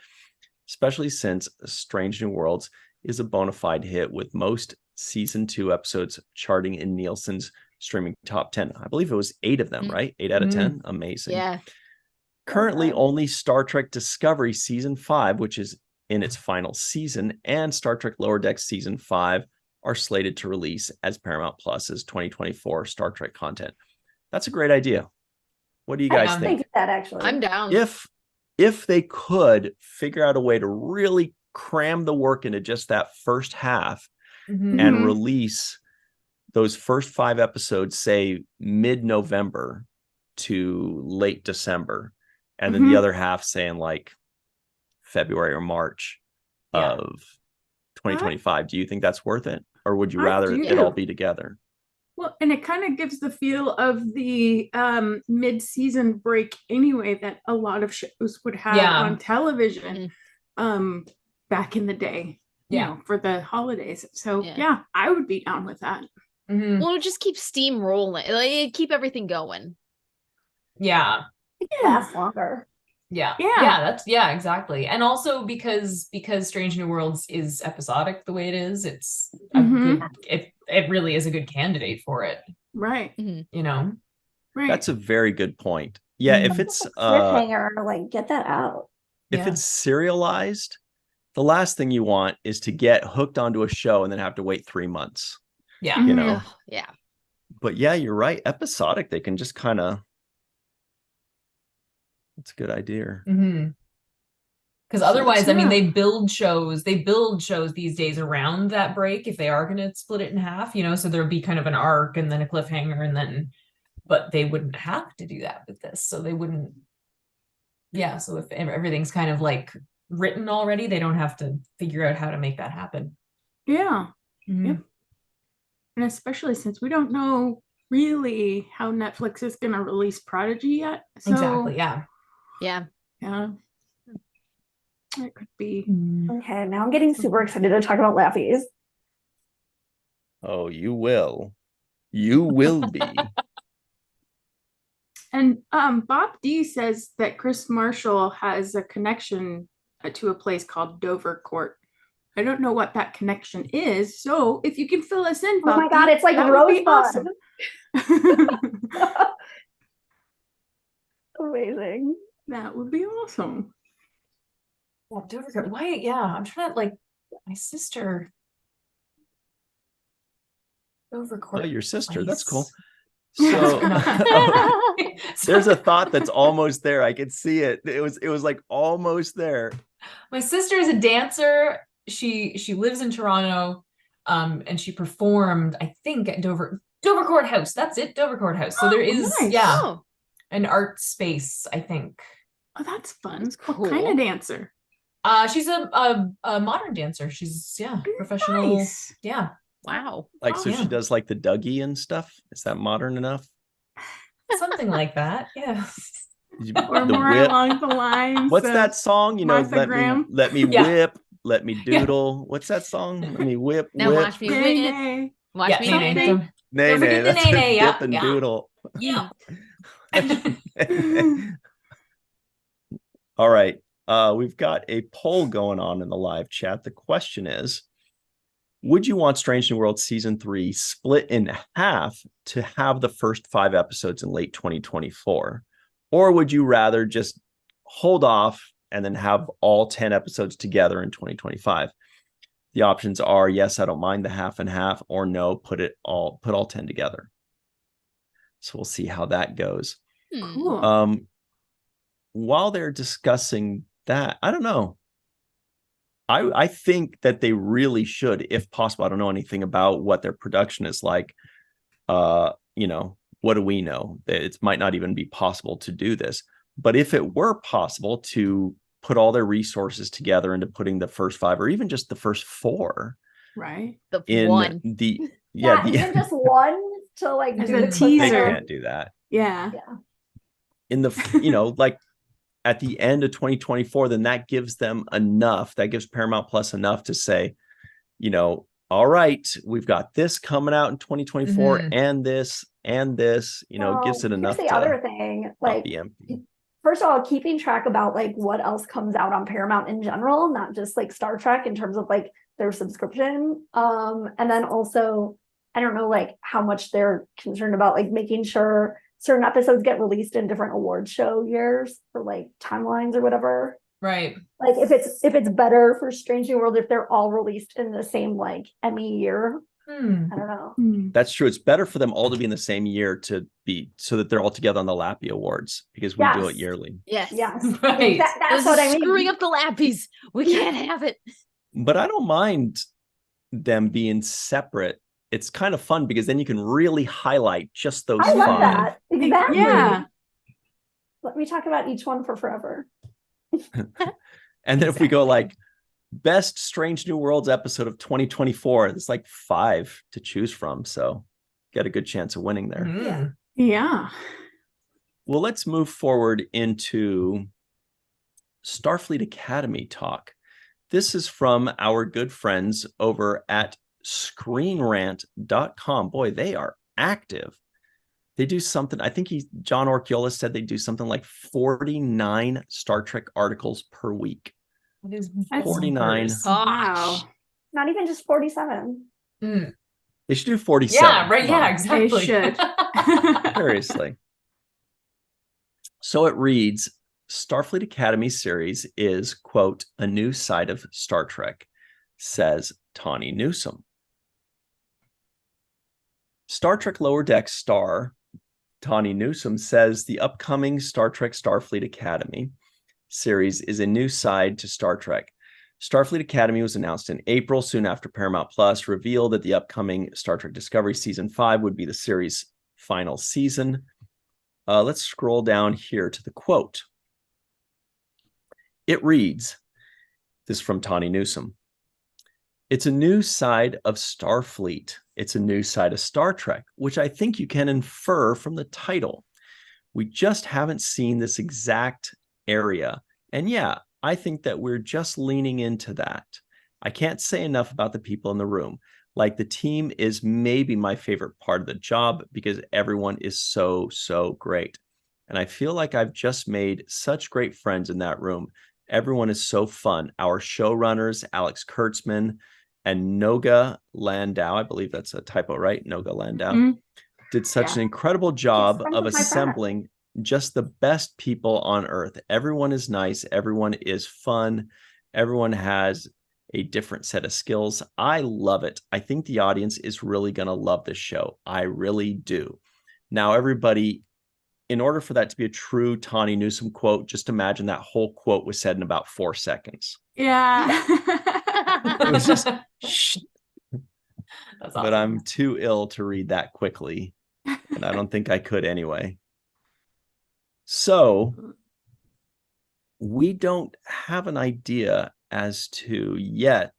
especially since Strange New Worlds is a bona fide hit, with most Season 2 episodes charting in Nielsen's streaming top 10. I believe it was 8 of them, right? 8 out of 10. Amazing. Yeah. Currently, only Star Trek Discovery Season 5, which is in its final season, and Star Trek Lower Decks Season 5 are slated to release as Paramount Plus's 2024 Star Trek content. That's a great idea. What do you guys think? That actually, I'm down. If they could figure out a way to really cram the work into just that first half and release those first 5 episodes, say mid-November to late December, and then the other half saying like February or March of 2025. Do you think that's worth it, or would you rather it all be together? Well, and it kind of gives the feel of the mid-season break anyway that a lot of shows would have on television back in the day, you know, for the holidays. So yeah, I would be down with that. Well, it just keep steam rolling, like keep everything going. Yeah. Last longer. That's exactly. And also because Strange New Worlds is episodic the way it is, it's a good, it really is a good candidate for it. Right. You know. Right. That's a very good point. Yeah, if it's cliffhanger, like get that out. If it's serialized, the last thing you want is to get hooked onto a show and then have to wait 3 months. Yeah. You know. Yeah. But yeah, you're right. Episodic, they can just kind of. That's a good idea. Because otherwise, I mean, they build shows these days around that break if they are going to split it in half, you know, so there'll be kind of an arc and then a cliffhanger and then, but they wouldn't have to do that with this. So they wouldn't. Yeah. So if everything's kind of like written already, they don't have to figure out how to make that happen. Yeah. And especially since we don't know really how Netflix is going to release Prodigy yet. So, exactly. Yeah. It could be. Okay, now I'm getting super excited to talk about Lappies. Oh, you will. You will be. And Bob D says that Chris Marshall has a connection to a place called Dover Court. I don't know what that connection is. So if you can fill us in, Bob, oh my God, it's like Rosebud. Awesome. Amazing. That would be awesome. Well, Dover Court. Why? Yeah, I'm trying to like my sister. Dover Court. Oh, your sister. Place. That's cool. So there's a thought that's almost there. I could see it. It was like almost there. My sister is a dancer. She lives in Toronto, and she performed, I think, at Dover Court House. That's it, Dover Court House. So there is, an art space, I think. Oh, that's fun. That's cool. What kind of dancer? She's a modern dancer. She's professional. Nice. Yeah. Wow. Like so, she does like the Dougie and stuff. Is that modern enough? Something like that. Yeah. Or more along the lines. What's that song? You know, let me whip, let me doodle. What's that song? Let me whip. Now whip. watch me whip. Watch me nay. Nay, that's nay, whip and doodle. Yeah. All right. We've got a poll going on in the live chat. The question is, would you want Strange New Worlds Season 3 split in half to have the first 5 episodes in late 2024? Or would you rather just hold off and then have all 10 episodes together in 2025? The options are yes, I don't mind the half and half, or no, put all 10 together. So we'll see how that goes. Cool. While they're discussing that, I don't know. I think that they really should, if possible. I don't know anything about what their production is like. You know, what do we know? It might not even be possible to do this. But if it were possible to put all their resources together into putting the first 5 or even just the first 4, right? Even just one to like do the the teaser. They can't do that. Yeah. In the you know, like at the end of 2024, then that gives them enough. That gives Paramount Plus enough to say, you know, all right, we've got this coming out in 2024 and this, you know, gives it enough. Here's the other thing, like, first of all, keeping track about like what else comes out on Paramount in general, not just like Star Trek in terms of like their subscription. And then also, I don't know like how much they're concerned about like making sure certain episodes get released in different award show years for like timelines or whatever. Right. Like if it's better for Strange New World if they're all released in the same like Emmy year. I don't know. That's true. It's better for them all to be in the same year to be so that they're all together on the Lappy Awards because we do it yearly. Yes. Right. That's what I mean. Screwing up the Lappies. We can't have it. But I don't mind them being separate. It's kind of fun because then you can really highlight just those 5. I love that. Exactly. Yeah. Let me talk about each one for forever. And then if we go like best Strange New Worlds episode of 2024, there's like 5 to choose from. So get a good chance of winning there. Mm. Yeah. Well, let's move forward into Starfleet Academy talk. This is from our good friends over at screenrant.com. Boy, they are active. They do something, I think John Orchiola said they do something like 49 Star Trek articles per week. That's 49. Wow. Not even just 47. Mm. They should do 47. Yeah, right. Yeah, exactly. They should. Seriously. So it reads, Starfleet Academy series is, quote, a new side of Star Trek, says Tawny Newsome. Star Trek Lower Decks star Tawny Newsome says the upcoming Star Trek Starfleet Academy series is a new side to Star Trek. Starfleet Academy was announced in April, soon after Paramount Plus revealed that the upcoming Star Trek Discovery Season 5 would be the series' final season. Let's scroll down here to the quote. It reads, this is from Tawny Newsome. It's a new side of Starfleet. It's a new side of Star Trek, which I think you can infer from the title. We just haven't seen this exact area. And yeah, I think that we're just leaning into that. I can't say enough about the people in the room. Like, the team is maybe my favorite part of the job because everyone is so, so great. And I feel like I've just made such great friends in that room. Everyone is so fun. Our showrunners, Alex Kurtzman and Noga Landau, I believe that's a typo, right? Noga Landau, did such an incredible job of assembling just the best people on Earth. Everyone is nice. Everyone is fun. Everyone has a different set of skills. I love it. I think the audience is really going to love this show. I really do. Now, everybody, in order for that to be a true Tawny Newsome quote, just imagine that whole quote was said in about 4 seconds. Yeah. It was just, shh. That's awesome. But I'm too ill to read that quickly, and I don't think I could anyway. So we don't have an idea as to yet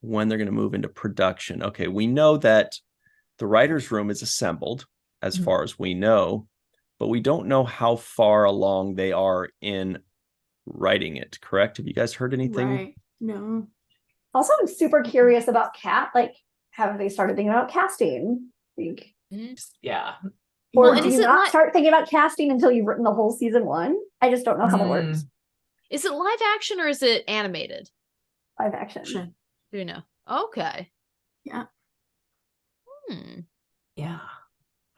when they're going to move into production. Okay, we know that the writer's room is assembled as far as we know, but we don't know how far along they are in writing it, correct? Have you guys heard anything? Right. No. Also, I'm super curious about like, have they started thinking about casting? Like, Yeah. or Well, do you not start thinking about casting until you've written the whole season 1? I just don't know how it works. Is it live action or is it animated? Live action. Do you know? Okay. Yeah. Yeah.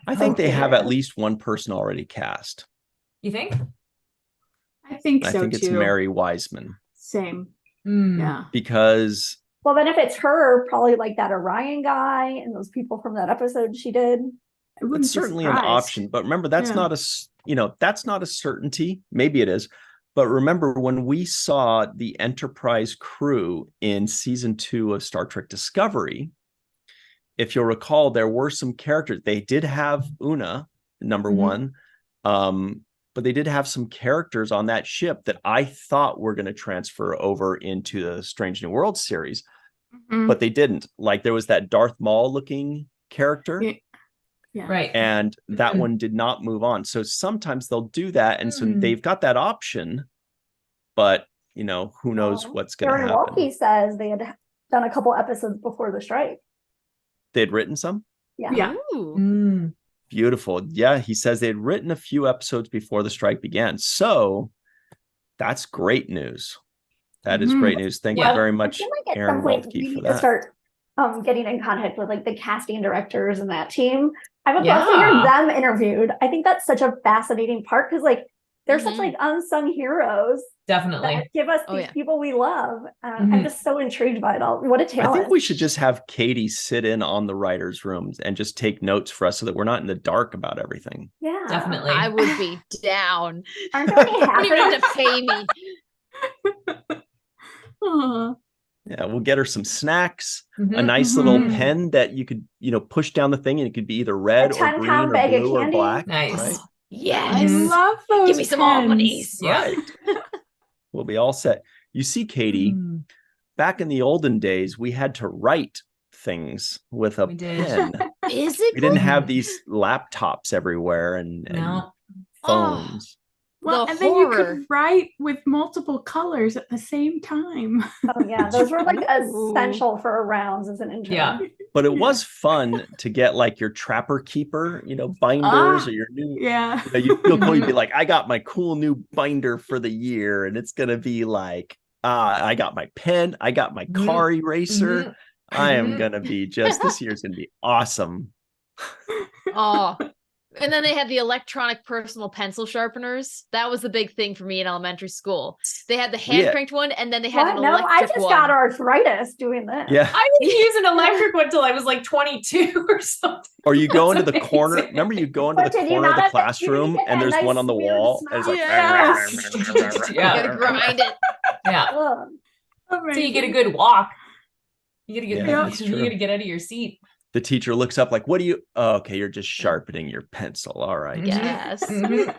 I think they have at least one person already cast. You think? I think so, I think too. it's Mary Wiseman. Same. Mm. Yeah. Because... Well, then if it's her, probably like that Orion guy and those people from that episode she did. It's certainly an option, but remember, that's not that's not a certainty. Maybe it is. But remember, when we saw the Enterprise crew in season 2 of Star Trek Discovery, if you'll recall, there were some characters. They did have Una, number one, but they did have some characters on that ship that I thought were going to transfer over into the Strange New World series, but they didn't. Like, there was that Darth Maul looking character. Yeah. Right. And that one did not move on. So sometimes they'll do that. And so they've got that option, but who knows what's going to happen. Walkie says they had done a couple episodes before the strike. They'd written some? Yeah. Beautiful. Yeah. He says they'd written a few episodes before the strike began. So that's great news. That is great news. Thank you very much, At Aaron some point, Waltke, we for need that. to start getting in contact with like the casting directors and that team. I would love to hear them interviewed. I think that's such a fascinating part because like they're such like unsung heroes. Definitely. That give us these people we love. I'm just so intrigued by it all. What a talent. I think we should just have Katie sit in on the writers' rooms and just take notes for us so that we're not in the dark about everything. Yeah. Definitely. I would be down. Aren't there any You don't even hackers? have to pay me. Yeah, we'll get her some snacks, a nice little pen that you could, push down the thing and it could be either red A or 10-pound green or bag of blue or candy. black. Nice. Right? Yes. I love those. Give me some pens. almondies. Yeah. Right. We'll be all set. You see, Katie, back in the olden days, we had to write things with a We did. pen. Physically? We didn't have these laptops everywhere and No. phones. Well, The and then you horror. could write with multiple colors at the same time. Oh yeah, those were like Ooh. essential for rounds as an intern. Yeah. But it was fun to get like your Trapper Keeper, binders or your new. Yeah. You'd feel cool. You'd be like, I got my cool new binder for the year, and it's gonna be like, I got my pen, I got my car eraser. I am gonna be this year's gonna be awesome. Oh. And then they had the electronic personal pencil sharpeners. That was the big thing for me in elementary school. They had the hand cranked one, and then they had What? an No, electric I just one. got arthritis doing this. Yeah. I didn't use an electric one until I was like 22 or something. Or you go That's into the corner. amazing. Remember, you go into But the did you corner of not the have that- classroom, you get and that there's nice one on the weird wall, and it's smell? like, Yes. Yeah. You gotta grind it. Yeah. Ugh. Oh So you get a good walk. You gotta get Yeah, that's you true. gotta get out of your seat. the teacher looks up like, what do you, oh, okay, you're just sharpening your pencil. All right. Yes. Mhm.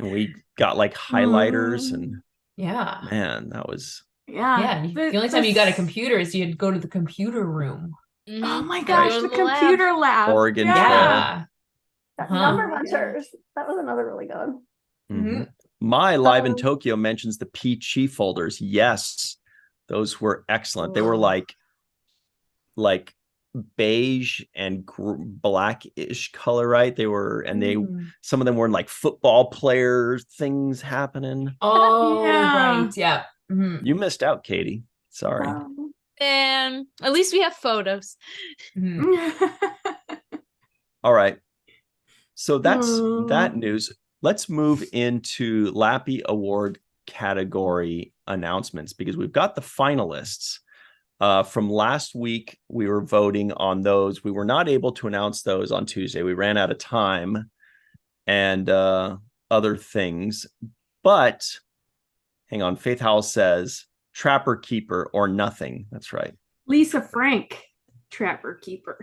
And we got like highlighters and Yeah. man, that was, Yeah. The only time you got a computer is you'd go to the computer room. Mhm. Oh my Gotta gosh, go the to lab. computer lab. Oregon Yeah. Trail. Yeah. Number Huh. Hunters. That was another really good. Mhm. My Live in Um, Tokyo mentions the Peachy folders. Yes, those were excellent. They were Oh. like beige and blackish color, right? They were, and they some of them were like football player things happening. Oh, Yeah. right. Yeah. Mhm. You missed out, Katie. Sorry. And at least we have photos. Mhm. All right. So that's Oh. that news. Let's move into Lappy Award category announcements because we've got the finalists. From last week, we were voting on those. We were not able to announce those on Tuesday. We ran out of time and other things. But hang on, Faith Howell says Trapper Keeper or nothing. That's right. Lisa Frank, Trapper Keeper.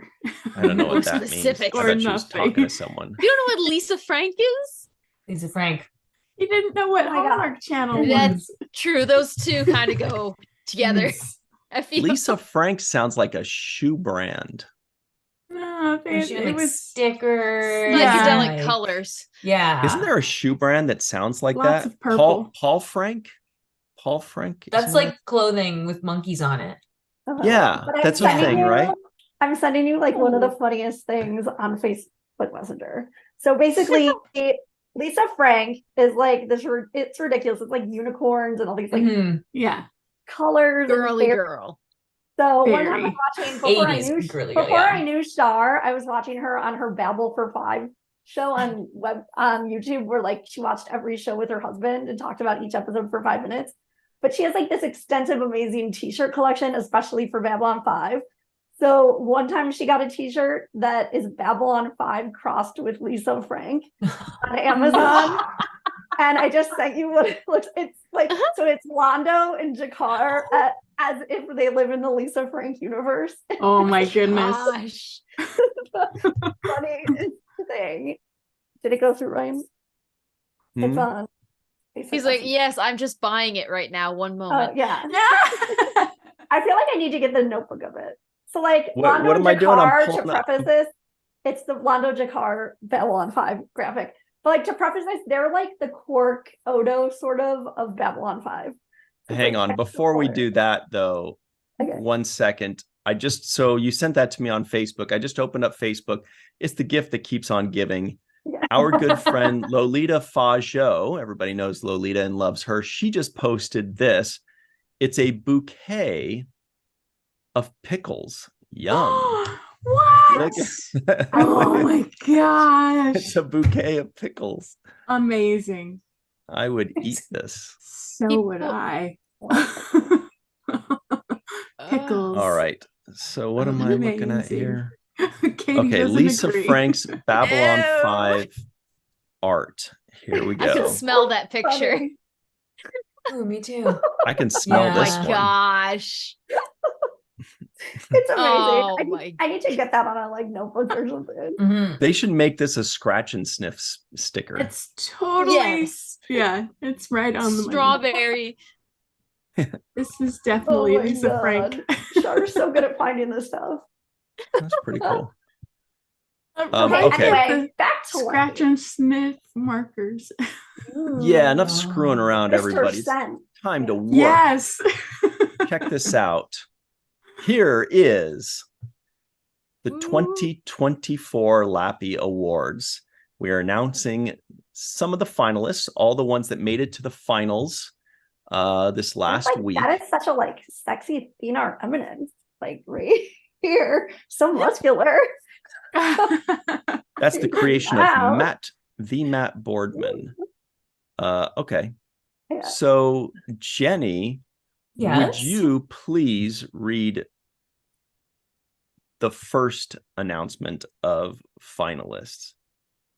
I don't know More what that specific. means. I Or bet she was nothing. talking to someone. You don't know what Lisa Frank is? Lisa Frank. You didn't know what Oh my God. Hallmark channel That's was. true. Those two kind of go together. Yes. I feel Lisa Frank sounds like a shoe brand. No, And she had, like, it was stickers. Yeah. psychedelic like- colors. Yeah. Isn't there a shoe brand that sounds like Lots that? of purple. Paul Frank? Paul Frank? That's Isn't like clothing with monkeys on it. Yeah, But I'm that's a sending thing, you- right? I'm sending you like one of the funniest things on Facebook Messenger. So basically, Lisa Frank is like this. It's ridiculous. It's like unicorns and all these like Mhm. Yeah. colors. and Girly fairy- girl. So one time I Very. was watching before I 80s knew girly girl, before yeah. I knew Star, I was watching her on her Babble for Five show on YouTube, where like she watched every show with her husband and talked about each episode for 5 minutes. But she has like this extensive, amazing T-shirt collection, especially for Babylon 5. So one time she got a T-shirt that is Babylon 5 crossed with Lisa Frank on Amazon. And I just sent you what it looks. It's like so it's Londo and Jakar as if they live in the Lisa Frank universe. Oh my goodness. Gosh. The funniest thing. Did it go through, Ryan? Hmm? It's on. He's like, yes, I'm just buying it right now. One moment. Yeah. Yeah. I feel like I need to get the notebook of it. So like What Londo am I doing? I'm Jakar, pulling to up. preface this, it's the Londo Jakar Babylon 5 graphic. But like to preface this, they're like the Quark Odo sort of Babylon 5. It's Hang like on. extra Before we color. do that, though, Okay. 1 second. So you sent that to me on Facebook. I just opened up Facebook. It's the gift that keeps on giving. Yeah. Our good friend Lolita Fajo, everybody knows Lolita and loves her. She just posted this. It's a bouquet of pickles. Yum. What? Look at- Oh my gosh. It's a bouquet of pickles. Amazing. I would eat this. So would People- I. Pickles. All right. So what am I looking at Amazing. here? Katie Okay, doesn't Lisa agree. Frank's Babylon Ew. 5 art. Here we I can go. smell that picture. Funny. Oh, me too. I can smell Yeah. Oh this my one. gosh. It's amazing. Oh I need to get that on a like notebook or something. Mhm. They should make this a scratch and sniff sticker. It's totally, yes. yeah, it's right on the money. Strawberry. This is definitely Oh my Lisa God. Frank. Char's so good at finding this stuff. That's pretty cool. Okay, okay. anyway, back to Scratch Lappy. and sniff markers. Yeah, enough Oh. screwing around, Mr. everybody. It's Scent. time to work. Yes. Check this out. Here is the Ooh. 2024 Lappy Awards. We are announcing some of the finalists, all the ones that made it to the finals this last week. That is such a like sexy Athena eminence, like right here, so muscular. That's the creation Wow. of Matt Boardman. Okay. Yeah. So Jenny, would Yes. you please read the first announcement of finalists?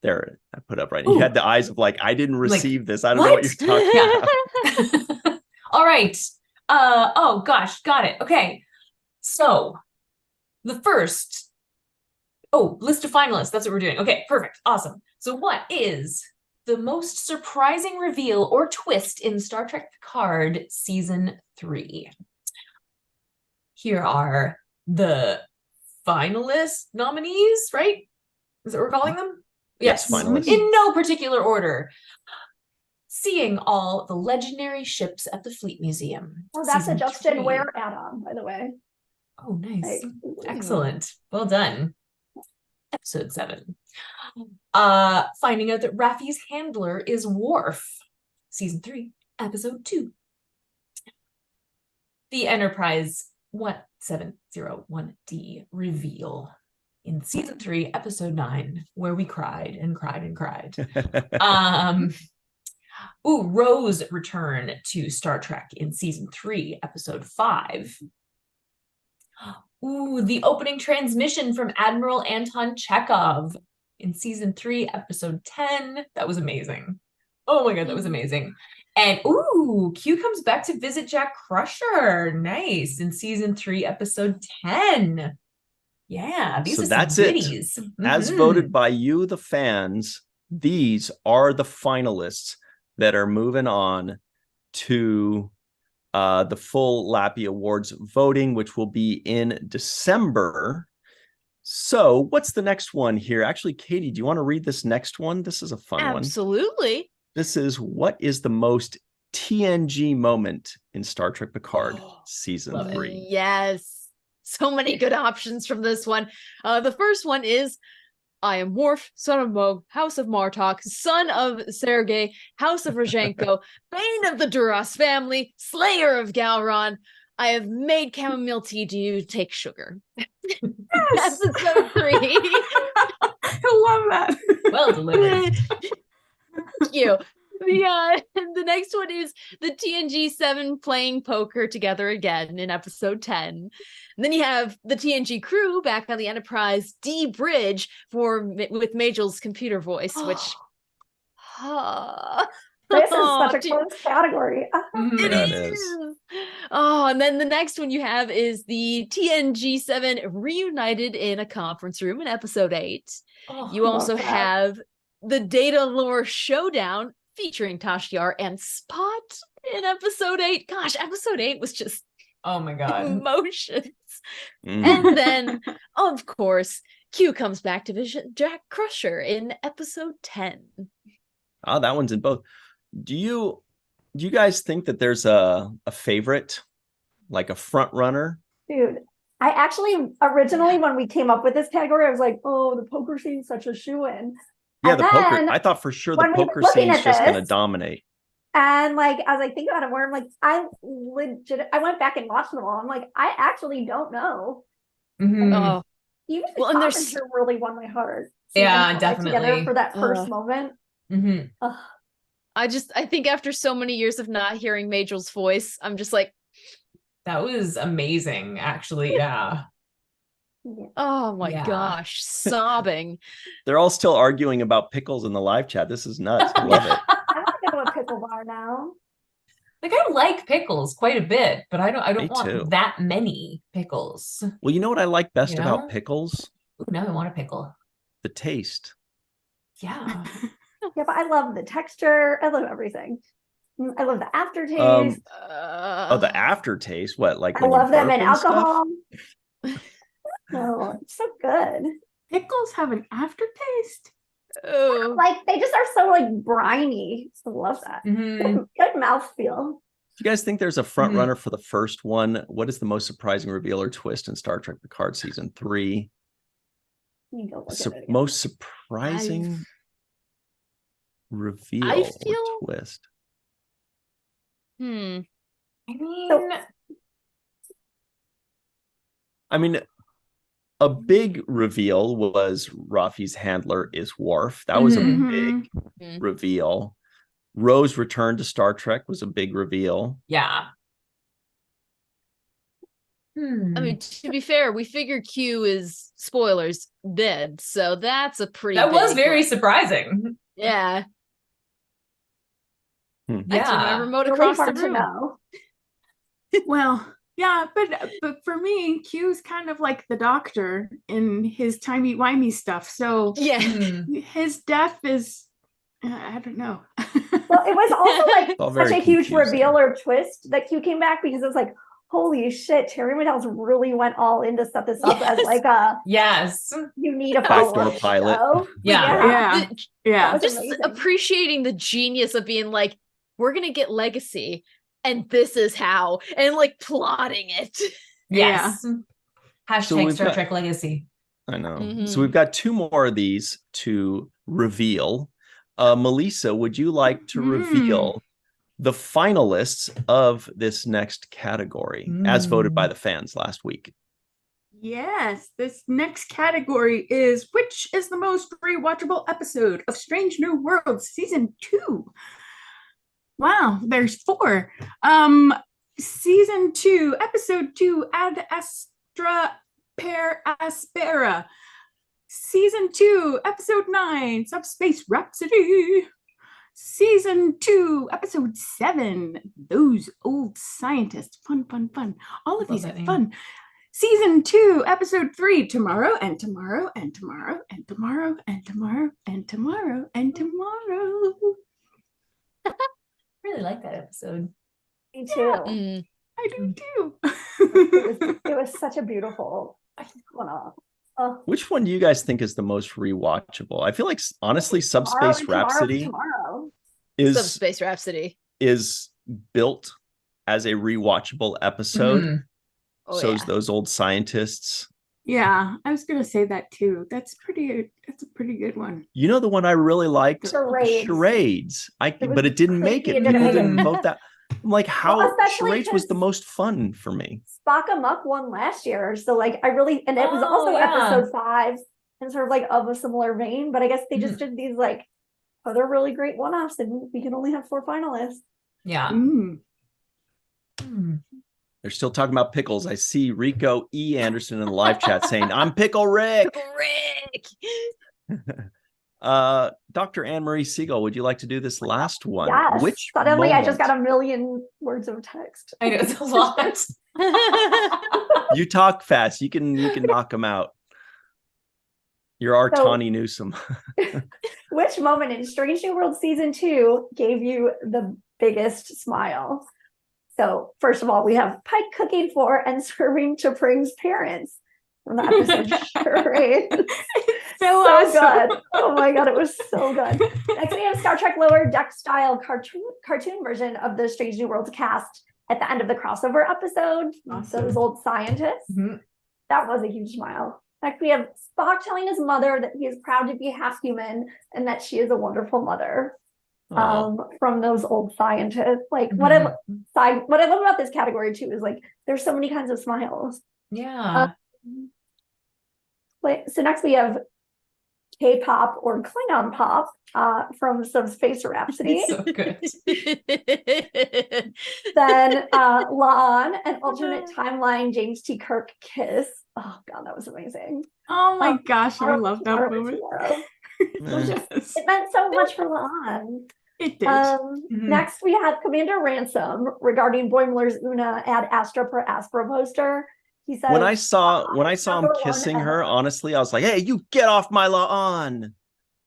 There, I put up right. You Ooh. had the eyes of like, I didn't Like, receive this. I don't know what you're talking about. All right. Oh gosh, got it. Okay. So the first list of finalists. That's what we're doing. Okay, perfect. Awesome. So what is the most surprising reveal or twist in Star Trek Picard season 3? Here are the finalist nominees, right? Is that what we're calling them? Yes, finalists. In no particular order. Seeing all the legendary ships at the Fleet Museum. Oh, that's a season Justin 3. Ware add-on, by the way. Oh, nice. Like, Excellent. Well done. Episode 7. Finding out that Raffi's handler is Worf. Season 3, episode 2. The Enterprise 1701D reveal in season 3, episode 9, where we cried and cried and cried. Rose return to Star Trek in season 3, episode 5. The opening transmission from Admiral Anton Chekhov in season 3, episode 10. That was amazing. Oh my God, that was amazing. And Q comes back to visit Jack Crusher. Nice. In season 3, episode 10. Yeah, these So are that's some it. goodies. As Mhm. voted by you, the fans, these are the finalists that are moving on to the full Lappy Awards voting, which will be in December. So what's the next one here? Actually, Katie, do you want to read this next one? This is a fun one. Absolutely. This is what is the most TNG moment in Star Trek Picard season love it. 3? Yes. So many good options from this one. The first one is, I am Worf, son of Moog, House of Martok, son of Sergei, House of Rozhenko, Bane of the Duras family, Slayer of Galron. I have made chamomile tea. Do you take sugar? Yes. Episode 3. I love that. Well delivered. Thank you. The next one is the TNG-7 playing poker together again in episode 10. And then you have the TNG crew back on the Enterprise D-Bridge with Majel's computer voice, which This is such a close category. Mhm. Yeah, it is. Oh, and then the next one you have is the TNG-7 reunited in a conference room in episode 8. Oh, You love also that. have the Data Lore Showdown featuring Tasha Yar and Spot in episode 8. Gosh, episode 8 was just oh my God. emotions. Mhm. And then, of course, Q comes back to visit Jack Crusher in episode 10. Oh, that one's in both. Do you guys think that there's a favorite, like a front runner? Dude, I actually originally when we came up with this category, I was like, oh, the poker scene's such a shoo-in. Yeah, And the poker. then I thought for sure the when we were poker looking scene's at just going to this- dominate. And like as I think about it more, I'm like, I went back and watched them all. I'm like, I actually don't know. Mhm. Oh, Even Well, the and there's- conference room really won my heart. Yeah, Seeing them all together definitely. for that first moment. Mhm. Ugh. I think after so many years of not hearing Majel's voice, I'm just like, That was amazing, actually. Yeah. Yeah. oh my Yeah. gosh, sobbing. They're all still arguing about pickles in the live chat. This is nuts. I love it. I want to go to a pickle bar now. Like I like pickles quite a bit, but I Me don't want too. that many pickles. Well, you know what I like best You about know? pickles? Ooh, now I want a pickle. The taste. Yeah. Yeah, but I love the texture. I love everything. I love the aftertaste. Oh, the aftertaste. What, like I when you love them burp in and stuff? alcohol. No, it's so good. Pickles have an aftertaste. Oh, Like they just are so like briny. I love that. Mhm. Good mouthfeel. Do you guys think there's a front Mhm. runner for the first one? What is the most surprising reveal or twist in Star Trek Picard season 3? You go look at it again. Most surprising reveal I or feel- twist? I mean, I mean, a big reveal was Rafi's handler is Worf. That was a Mhm. big Mhm. reveal. Rose return to Star Trek was a big reveal. yeah. I mean, to be fair, we figure Q is spoilers dead, so that's a pretty. That was big, very like- surprising. Yeah. I turned my Yeah. remote Really across the hard to room. know. Well, yeah, but for me, Q's kind of like the Doctor in his timey-wimey stuff. So Yeah. Mhm. his death is, I don't know. Well, it was also like all such very a huge confusing. reveal or twist that Q came back because it was like, holy shit, Terry Middel's really went all in to set this up as Yes. like a Yes. you need a Backdoor follow-up pilot. show. Yeah. Yeah, The- yeah. was just amazing. appreciating the genius of being like, we're gonna get legacy, and this is how, and like plotting it. Yes. So Hashtag we've Star got- Trek Legacy. I know. Mhm. So we've got 2 more of these to reveal. Melissa, would you like to reveal the finalists of this next category as voted by the fans last week? Yes, this next category is which is the most rewatchable episode of Strange New Worlds season 2? Wow, there's 4. Season 2, episode 2, Ad Astra Per Aspera. Season 2, episode 9, Subspace Rhapsody. Season 2, episode 7, Those Old Scientists. Fun, fun, fun. All of Love these are that name. fun. Season 2, episode 3, Tomorrow and Tomorrow and Tomorrow and Tomorrow and Tomorrow and Tomorrow and Tomorrow. Really like that episode. Me too. Mm. I do too. It was such a beautiful one. Which one do you guys think is the most rewatchable? I feel like honestly, Subspace Rhapsody is Subspace Rhapsody. built as a rewatchable episode. Mhm. Oh, So yeah. is Those Old Scientists. Yeah, I was gonna say that too. That's a pretty good one. You know the one I really liked? Charades. Charades. was But it didn't make creepy, it. it didn't People make it. didn't vote that. I'm like, how especially Charades was the 'cause- most fun for me. Spock Amok won last year, so like I really, and it was Oh, also yeah. episode 5 and sort of like of a similar vein, but I guess they just did these like other really great one-offs, and we can only have 4 finalists. Yeah. Mm. They're still talking about pickles. I see Rico E. Anderson in the live chat saying, I'm Pickle Rick. Rick. Dr. Anne-Marie Siegel, would you like to do this last one? Yes. Which Suddenly I just moment- got a million words of text. I know it's a lot. You talk fast. You can knock them out. You're our So- Tawny Newsom. Which moment in Strange New World season 2 gave you the biggest smile? So first of all, we have Pike cooking for and serving to Pring's parents from the episode Charade. So So awesome. good. Oh my god, it was so good. Next, we have Star Trek Lower Deck style cartoon version of the Strange New Worlds cast at the end of the crossover episode. Awesome. Those old scientists. Mhm. That was a huge smile. Next, we have Spock telling his mother that he is proud to be half human and that she is a wonderful mother. Oh, From those old scientists. Like what I love about this category too is like there's so many kinds of smiles. Yeah. So next we have K-pop or Klingon pop from Subspace Rhapsody. It's so good. Then La'an, an alternate timeline James T. Kirk kiss. Oh god, that was amazing. Oh my gosh, I love that Tomorrow, moment. tomorrow. eh. Yes. It meant so much for La'an. It did. Next, we have Commander Ransom regarding Boimler's Una ad Astra per Aspera poster. He says, when I saw him number kissing one her, ever. honestly, I was like, "Hey, you get off my lawn!"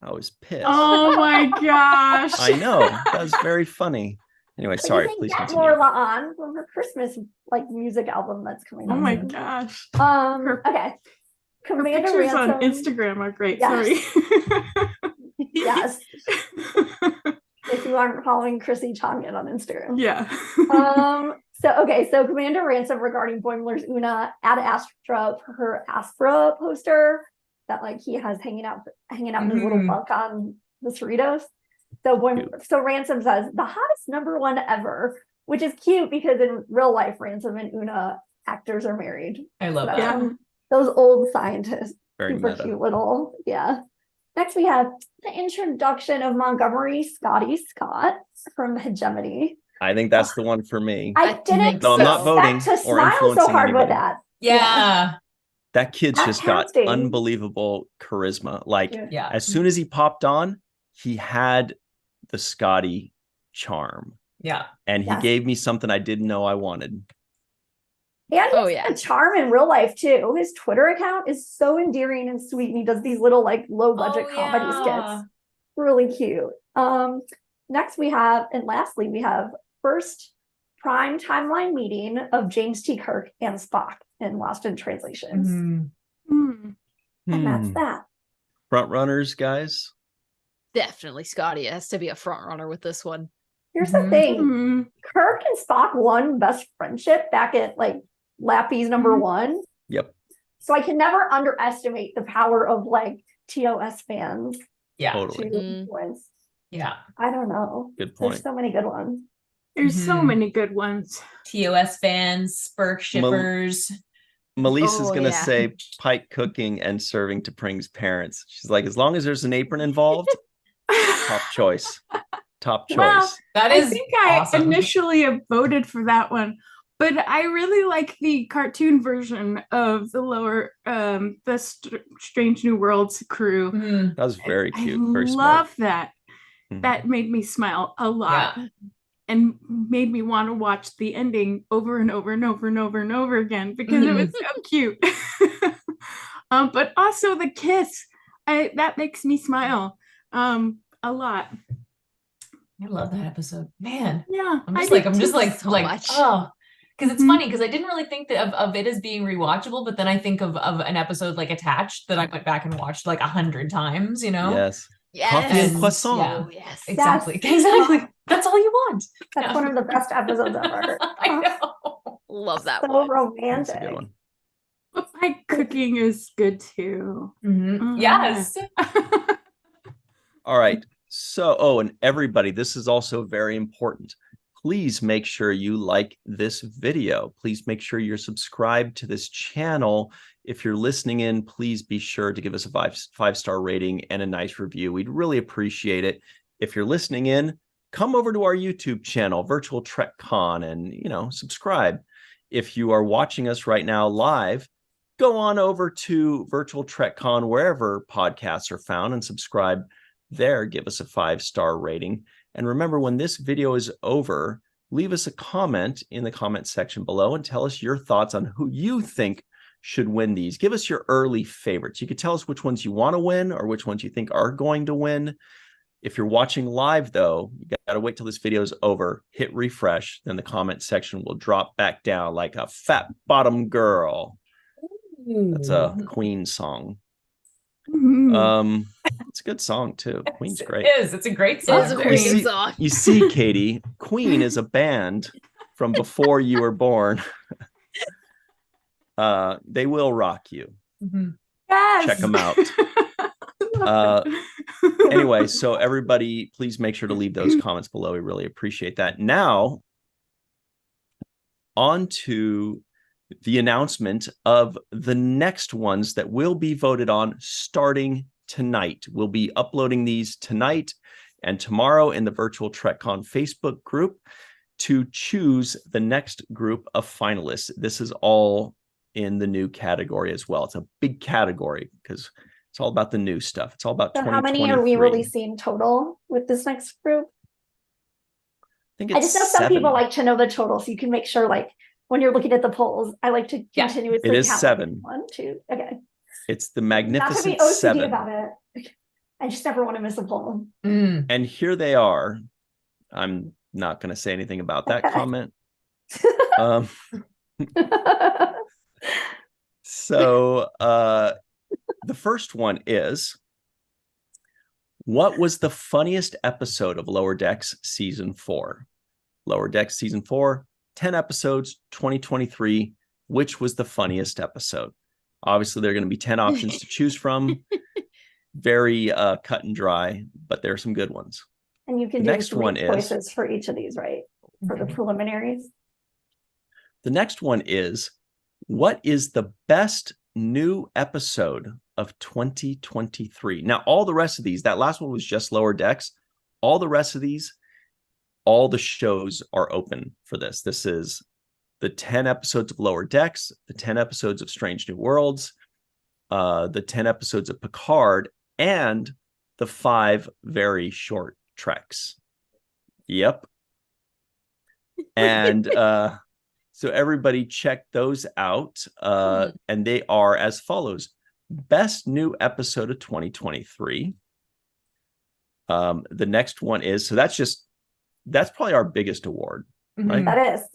I was pissed. Oh my gosh. I know, that was very funny. Anyway, But sorry. you can Please get continue. more on from her Christmas music album that's coming Oh out. my soon. gosh. Okay. Her Commander pictures Ransom. on Instagram are great. Yes. Sorry. Yes. If you aren't following Chrissy Chongan on Instagram. Yeah. So Commander Ransom regarding Boimler's Una ad Astra for her Aspera poster that he has hanging out in his little bunk on the Cerritos. So Ransom says the hottest number one ever, which is cute because in real life Ransom and Una actors are married. I love that. Yeah. Those old scientists. Very Super meta. cute little, yeah. Next we have the introduction of Montgomery Scotty Scott from Hegemony. I think that's the one for me. I think didn't No, I'm not voting expect to or smile so influencing hard with anybody. that. Yeah. That kid's That just got casting. unbelievable charisma. Like, Yeah. Yeah. as soon as he popped on, he had the Scotty charm. Yeah. And he Yes. gave me something I didn't know I wanted. And he's Oh, yeah. a charm in real life too. His Twitter account is so endearing and sweet. And he does these little low budget Oh, comedy yeah. skits. Really cute. Next we have, and lastly, we have first prime timeline meeting of James T. Kirk and Spock in Lost in Translations. Mhm. Hmm. And that's that. Front runners, guys. Definitely Scotty has to be a front runner with this one. Here's Mhm. the thing. Hmm. Kirk and Spock won best friendship back at Lappy's number Mhm. one. Yep. So I can never underestimate the power of TOS fans Yeah. Totally. to Mm. influence. Yeah. I don't know. Good There's point. so many good ones. There's so Mhm. many good ones. TOS fans, Spurk shippers. Melissa's Oh, gonna yeah. say pike cooking and serving to Pring's parents. She's like, as long as there's an apron involved, top choice. Top choice. Well, That I is think I awesome. initially voted for that one, but I really like the cartoon version of the Strange New Worlds crew. Mhm. That was very I cute. Very love smart. that. Mhm. That made me smile a lot Yeah. and made me want to watch the ending over and over and over and over and over again because it was so cute. But also the kiss, that makes me smile a lot. I love that episode. Man. Yeah, I'm I just did like, too. so much. oh, because it's Mhm. funny because I didn't really think of it as being rewatchable, but then I think of an episode Attached that I went back and watched 100 times, Yes. Yes. Coffee and And- croissant. yeah. Oh, yes. Exactly. Yes. Exactly. That's all you want. That's Yeah. one of the best episodes ever. I know. Love that So one. That's a romantic. good one. But pie cooking is good too. Mhm. Yes. All right. So, and everybody, this is also very important. Please make sure you like this video. Please make sure you're subscribed to this channel. If you're listening in, please be sure to give us a five-star rating and a nice review. We'd really appreciate it. If you're listening in, come over to our YouTube channel, Virtual Trek Con, and subscribe. If you are watching us right now live, go on over to Virtual Trek Con, wherever podcasts are found, and subscribe there. Give us a 5-star rating. And remember, when this video is over, leave us a comment in the comment section below and tell us your thoughts on who you think should win these. Give us your early favorites. You could tell us which ones you want to win or which ones you think are going to win. If you're watching live, though, you got to wait till this video is over, hit refresh, then the comment section will drop back down like a fat bottom girl. That's a Queen song. Mhm. It's a good song too. Queen's great. It is. It's a great It song. is a very You good see- song. You see, Katie, Queen is a band from before you were born. They will rock you. Mhm. Yes. Check them out. Anyway, so everybody, please make sure to leave those comments below. We really appreciate that. Now, on to the announcement of the next ones that will be voted on starting tonight. We'll be uploading these tonight and tomorrow in the Virtual TrekCon Facebook group to choose the next group of finalists. This is all in the new category as well. It's a big category because it's all about the new stuff. It's all about So 2023. how many are we releasing total with this next group? think I it's just know some 7. people like to know the total, so you can make sure, like, when you're looking at the polls, I like to Yeah. continuously It is count. 7. 1, 2, okay. It's the Not to be magnificent OCD 7. about it. I just never want to miss a poll. And here they are. I'm not going to say anything about that comment. So the first one is, what was the funniest episode of Lower Decks season 4? Lower Decks season 4, 10 episodes, 2023. Which was the funniest episode? Obviously, there are going to be 10 options to choose from. Very cut and dry, but there are some good ones. And you can The do next 3 one is- choices for each of these, right? For the preliminaries. The next one is, what is the best new episode of 2023? Now, all the rest of these, that last one was just Lower Decks. All the rest of these, all the shows are open for this. This is the 10 episodes of Lower Decks, the 10 episodes of Strange New Worlds, the 10 episodes of Picard, and the 5 very short treks. Yep. And so everybody check those out. And they are as follows. Best new episode of 2023. The next one is, so that's probably our biggest award, right?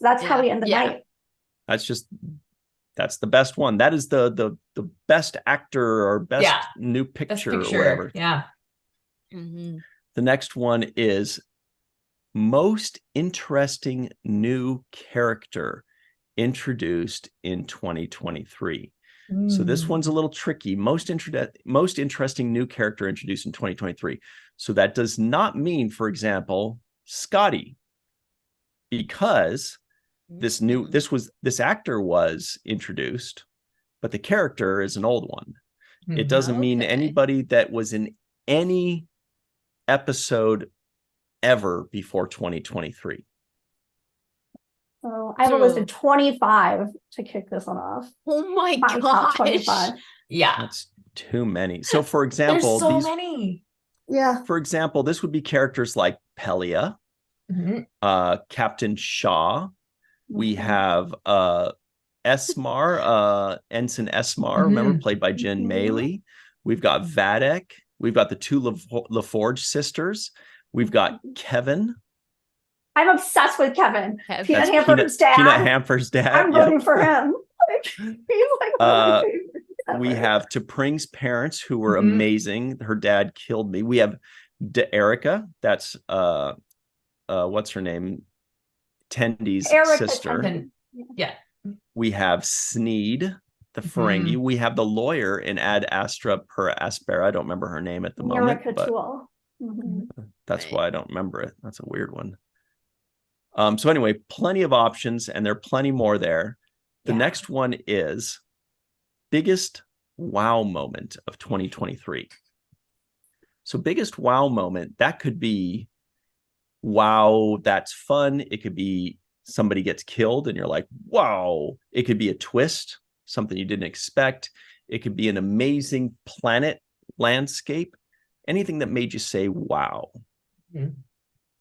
That's how we end the night. That's the best one. That is the best actor or best new picture, or whatever. Yeah. The next one is most interesting new character introduced in 2023. So this one's a little tricky. Most interesting new character introduced in 2023. So that does not mean, for example, Scotty, because this actor was introduced, but the character is an old one. It doesn't mean anybody that was in any episode ever before 2023. So I have a list of 25 to kick this one off. Oh my Top gosh. 25. Yeah. That's too many. So for example, There's so many. Yeah. For example, this would be characters like Pelia, Captain Shaw. We have Esmar, Ensign Esmar, remember, played by Jen Maley. We've got Vadek. We've got the 2 LaForge sisters. We've got Kevin. I'm obsessed with Kevin. That's Peanut Hamper's dad. Peanut Hamper's dad. I'm voting for him. He's like one of my favorites ever. We have T'Pring's parents, who were amazing. Her dad killed me. We have Erica. That's what's her name? Tendy's sister. Yeah. We have Sneed, the Ferengi. We have the lawyer in Ad Astra per Aspera. I don't remember her name at the moment, but that's why I don't remember it. That's a weird one. So anyway, plenty of options, and there are plenty more there. The next one is biggest wow moment of 2023. So biggest wow moment, that could be, wow, that's fun. It could be somebody gets killed and you're like, wow. It could be a twist, something you didn't expect. It could be an amazing planet landscape. Anything that made you say, wow.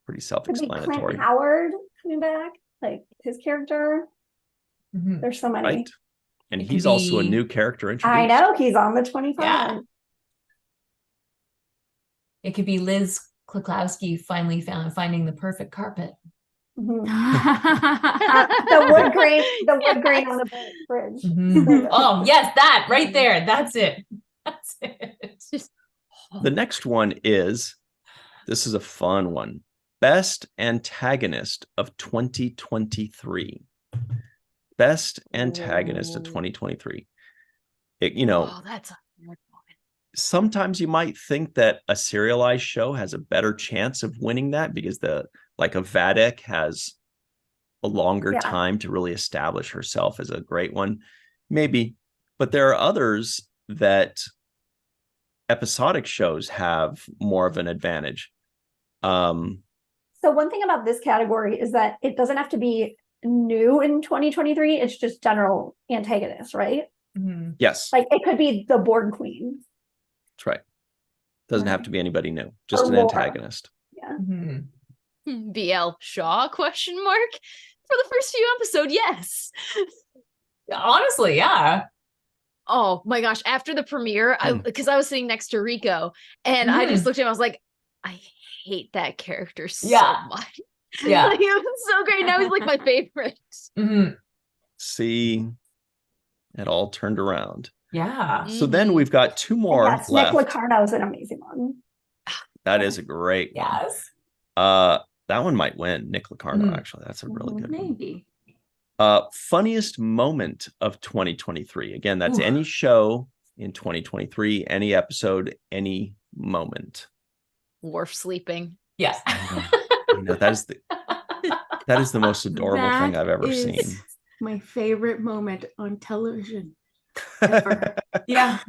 Pretty self-explanatory. Clint Howard coming back, like his character. There's so many. Right. And he's also a new character introduced. I know, he's on the 25. Yeah. It could be Liz Klukowski finally finding the perfect carpet. The wood grain on the fridge. Oh, yes, that right there. That's it. That's it. The next one is, this is a fun one. Best antagonist of 2023. Best antagonist of 2023. That's a hard one. Sometimes you might think that a serialized show has a better chance of winning that because a Vadek has a longer time to really establish herself as a great one. Maybe, but there are others that episodic shows have more of an advantage. So one thing about this category is that it doesn't have to be new in 2023. It's just general antagonist, right? Yes. Like it could be the Borg Queen. That's right. Doesn't have to be anybody new, just an antagonist. Yeah. BL Shaw ? For the first few episodes, yes. Honestly, yeah. Oh my gosh! After the premiere, because I was sitting next to Rico, and I just looked at him. I was like, I hate that character so much. Yeah, Like, it was so great. Now he's like my favorite. See, it all turned around. Yeah. So then we've got two more Yes, left. Nick Locarno's an amazing one. That is a great one. Yes. That one might win. Nick Locarno, actually. That's a really good one. Maybe. Funniest moment of 2023. Again, that's any show in 2023, any episode, any moment. Worf sleeping. Yes. I know, that is the most adorable thing I've ever seen. My favorite moment on television ever. Yeah.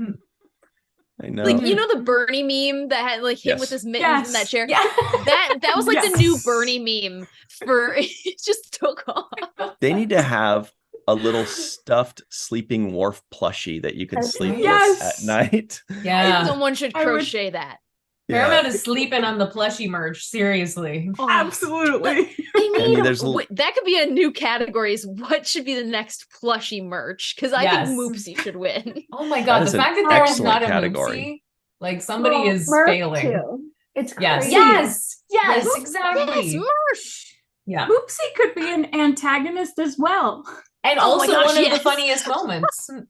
I know. Like, you know the Bernie meme that had like him with his mittens in that chair? Yeah. That was like the new Bernie meme for it just took off. They need to have a little stuffed sleeping Worf plushie that you can sleep with at night. Yeah. Someone should crochet that. Paramount is sleeping on the plushie merch. Seriously. Oh, absolutely. I mean, there's that could be a new category. Is what should be the next plushie merch? Because I think Moopsie should win. Oh my god, the fact that there is not a category. Moopsie, like somebody is Merc failing. too. It's Yes. crazy. Yes, exactly. Yes, merch. Yeah. Moopsie could be an antagonist as well. And Oh my also gosh, one of yes. the funniest moments. And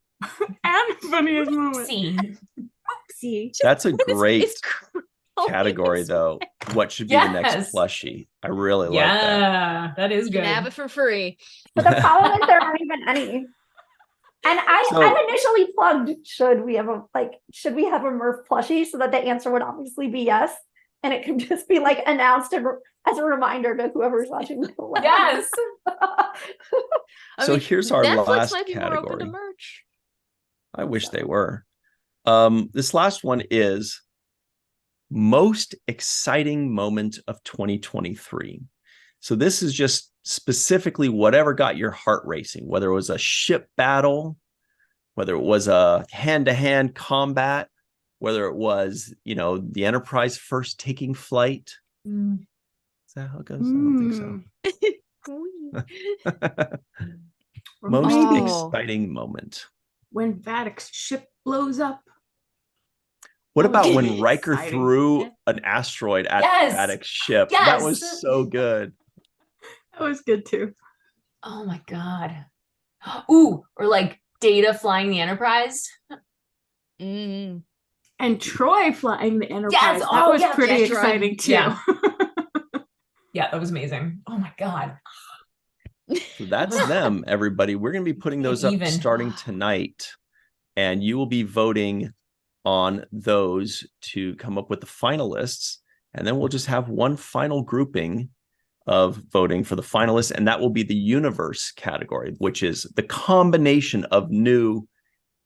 funniest moment. Moopsie. Moopsie. That's a great It's category, though. What should be the next plushie? I really like that. Yeah, that is You good. can have it for free. But the problem is there aren't even any. And I initially plugged, should we have a Murph plushie, so that the answer would obviously be yes. And it can just be like announced as a reminder to whoever's watching the live. Yes. So here's our Netflix last might be more open to category. merch. I wish they were. This last one is most exciting moment of 2023. So this is just specifically whatever got your heart racing, whether it was a ship battle, whether it was a hand-to-hand combat, whether it was, the Enterprise first taking flight. Is that how it goes? I don't think so. Most exciting moment. When Vadic's ship blows up. What about when Riker threw an asteroid at Vadic's ship? Yes. That was so good. That was good too. Oh my god. Ooh, or like Data flying the Enterprise. Mm. And Troy flying the Enterprise. Yes. That was pretty Troy. exciting too. Yeah. Yeah, that was amazing. Oh my god. So that's them, everybody. We're going to be putting those up Even. starting tonight, and you will be voting on those to come up with the finalists, and then we'll just have one final grouping of voting for the finalists, and that will be the universe category, which is the combination of new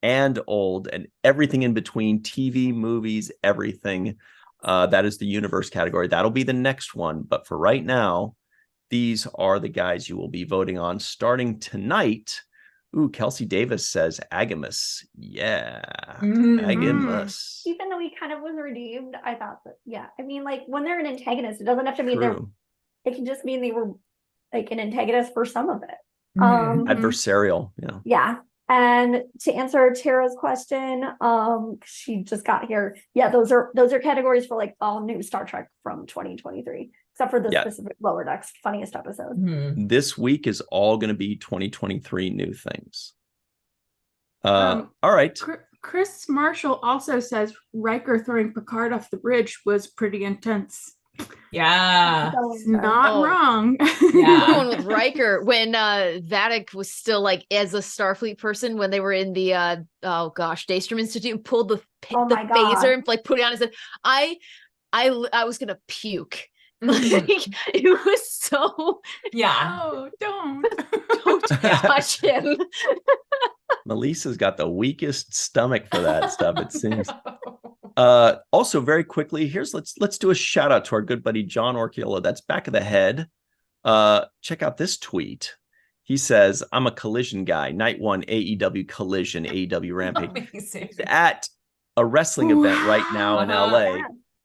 and old and everything in between, TV, movies, everything. That is the universe category. That'll be the next one, but for right now, these are the guys you will be voting on starting tonight. Ooh, Kelsey Davis says Agamus. Yeah, Agamus. Even though he kind of was redeemed, I thought that, I mean, like when they're an antagonist, it doesn't have to mean it can just mean they were like an antagonist for some of it. Adversarial, Yeah. And to answer Tara's question, she just got here. Yeah, those are categories for like all new Star Trek from 2023, except for the specific Lower Decks funniest episode. This week is all going to be 2023 new things. All right. Chris Marshall also says Riker throwing Picard off the bridge was pretty intense. Yeah. Not wrong. Yeah. We're going with Riker when Vadic was still like as a Starfleet person when they were in the Daystrom Institute, pulled the phaser and like put it on his head. I was gonna puke. Like, it was so Oh, don't touch him. Melissa's got the weakest stomach for that stuff, it seems. Also, very quickly, let's do a shout out to our good buddy John Orchiola. That's Back of the Head. Check out this tweet. He says, "I'm a Collision guy. Night 1 AEW Collision, AEW Rampage. At a wrestling event right now in LA.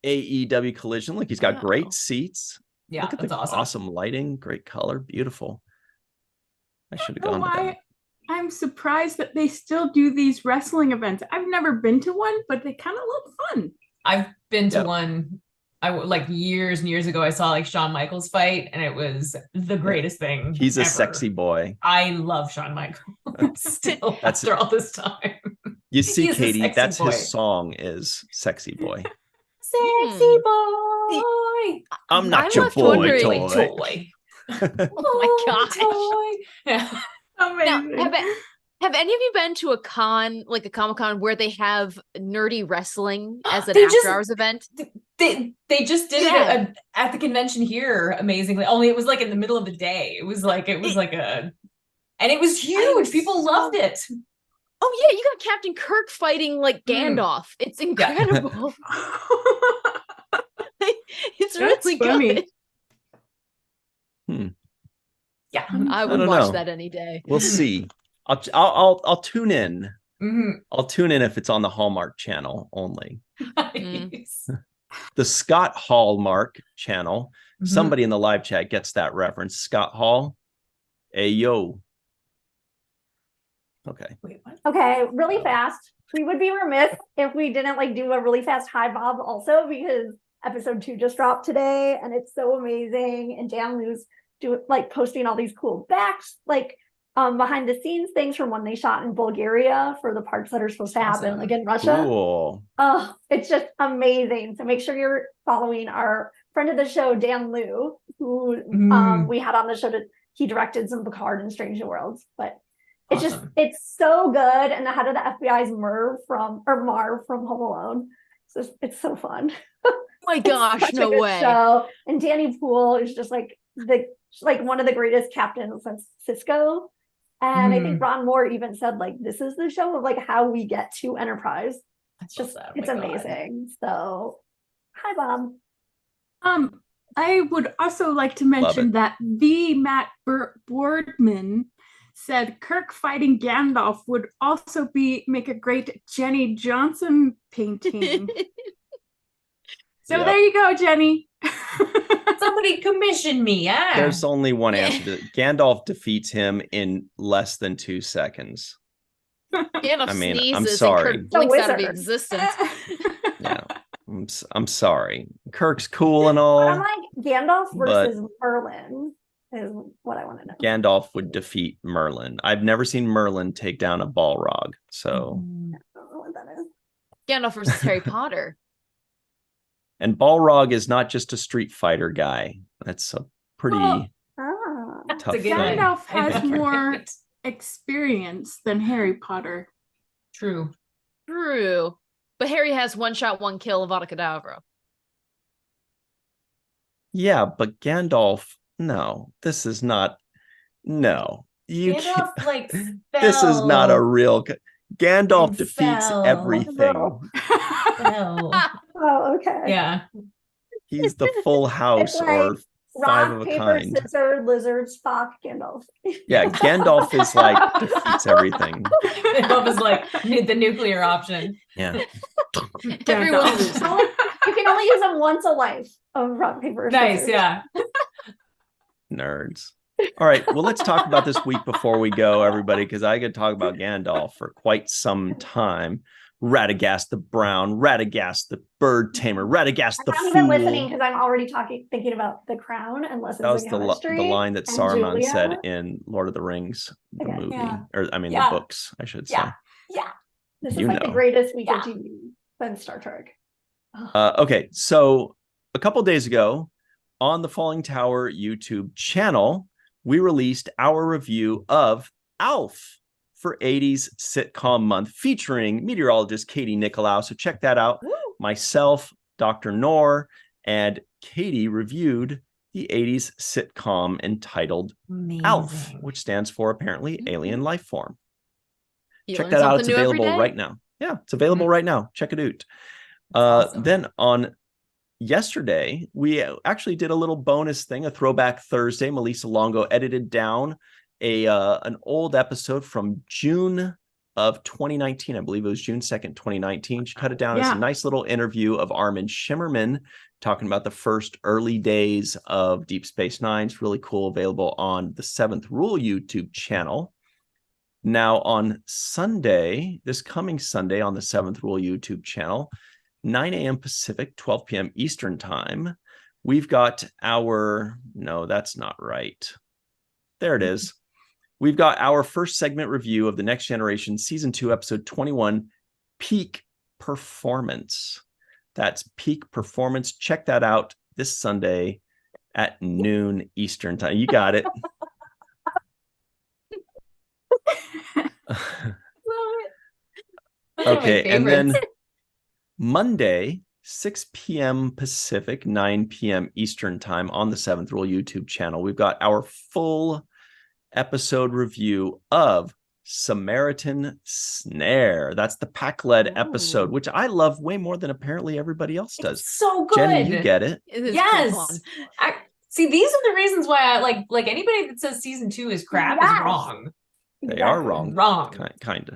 AEW Collision. Look, he's got great seats. Yeah, Look at that's the awesome. lighting, great color, beautiful. I should have know gone to why that. I'm surprised that they still do these wrestling events. I've never been to one, but they kind of look fun. I've been to Yep. one. Like years and years ago, I saw like Shawn Michaels fight, and it was the greatest thing. He's a ever. sexy boy. I love Shawn Michaels still That's- after all this time. You see, He's a Katie, sexy that's boy. his song is "Sexy Boy." Sexy boy. I'm not I'm your left boy wondering- toy. Oh my gosh. Toy. Yeah. Now, Amazing. have any of you been to a con, like a Comic-Con, where they have nerdy wrestling as an They just- after-hours event? They just did Yeah. it at the convention here, amazingly. Only it was like in the middle of the day. It was like and it was huge. People loved it. Oh yeah, you got Captain Kirk fighting like Gandalf. It's incredible. It's That's really funny. good. Yeah. I would don't watch know. that any day. We'll see. I'll tune in. Mhm. I'll tune in if it's on the Hallmark channel only. Nice. The Scott Hallmark channel. Mhm. Somebody in the live chat gets that reference. Scott Hall. Hey yo. Okay. Wait, what? Okay, really fast. We would be remiss if we didn't like do a really fast hi Bob also, because episode 2 just dropped today and it's so amazing. And Dan Lou's posting all these cool backs, behind the scenes things from when they shot in Bulgaria for the parts that are supposed to happen, Awesome. like in Russia. Cool. Oh, it's just amazing. So make sure you're following our friend of the show, Dan Liu, who we had on the show. He directed some Picard and Strange New Worlds, but it's Awesome. it's so good. And the head of the FBI is Marv from Home Alone. So it's so fun. Oh my gosh, It's such a no good way. show. And Danny Poole is just one of the greatest captains since Cisco. And I think Ron Moore even said this is the show of how we get to Enterprise. It's just it's amazing. So hi Bob. I would also like to mention that the Matt Boardman said Kirk fighting Gandalf would also make a great Jenny Johnson painting. So there you go, Jenny. Somebody commission me. Yeah. There's only one answer to it. Gandalf defeats him in less than 2 seconds. Gandalf I mean, sneezes I'm sorry. and Kirk blinks out of wizard. existence. Yeah. I'm sorry. Kirk's cool and all. I'm like Gandalf versus Merlin is what I want to know. Gandalf would defeat Merlin. I've never seen Merlin take down a Balrog. So, I don't know what that is. Gandalf versus Harry Potter. and Balrog is not just a Street Fighter guy. That's a pretty Ah. tough a good thing. one. Gandalf I has know, more right? experience than Harry Potter. True. True. But Harry has one shot, one kill, Avada Kedavra. Yeah, but Gandalf, no, this is not. No, you can't. Gandalf This is not a fell. real. Gandalf and defeats fell. everything. Fell. Oh, okay. Yeah. He's the full house or five of Rock, a paper, kind. scissors, lizard, Spock, Gandalf. Yeah, Gandalf is defeats everything. Gandalf is the nuclear option. Yeah. Everyone Gandalf. loses. You can only use them once a life of rock, paper, Nice. scissors. Yeah. Nerds. All right. Well, let's talk about this week before we go, everybody, because I could talk about Gandalf for quite some time. Radagast the Brown, Radagast the Bird Tamer, Radagast the I'm not even Fool. listening because I'm already thinking about the crown and lessons That was in the chemistry. line that and Saruman Julia. said in Lord of the Rings, the Okay. movie, Yeah. or I mean Yeah. the books, I should say. Yeah. Yeah. This You is the know. greatest week Yeah. of TV than Star Trek. Okay, so a couple days ago on the Falling Tower YouTube channel, we released our review of ALF for 80s Sitcom Month, featuring meteorologist Katie Nicolau. So check that out. Woo. Myself, Dr. Noor, and Katie reviewed the 80s sitcom entitled ALF, Amazing. which stands for apparently Alien Life Form. You Check learn that out. something It's new every available day. right now. Yeah, it's available right now. Check it out. Awesome. Then on yesterday, we actually did a little bonus thing, a throwback Thursday. Melissa Longo edited down an old episode from June of 2019. I believe it was June 2nd, 2019. She cut it down as a nice little interview of Armin Shimmerman talking about the first early days of Deep Space Nine. It's really cool, available on the Seventh Rule YouTube channel. Now on Sunday, this coming Sunday on the Seventh Rule YouTube channel, 9 a.m. Pacific, 12 p.m. Eastern time, we've got our, no, that's not right. There it is. We've got our first segment review of the Next Generation Season 2, Episode 21, Peak Performance. That's Peak Performance. Check that out this Sunday at noon Eastern time. You got it. Okay, and then Monday, 6 p.m. Pacific, 9 p.m. Eastern time on the Seventh Rule YouTube channel, we've got our full episode review of Samaritan Snare. That's the Pac-led episode, which I love way more than apparently everybody else does. It's so good. Jenny, you get it. Yes. See, these are the reasons why I like anybody that says season 2 is crap is wrong. They are wrong. Wrong. Kind of.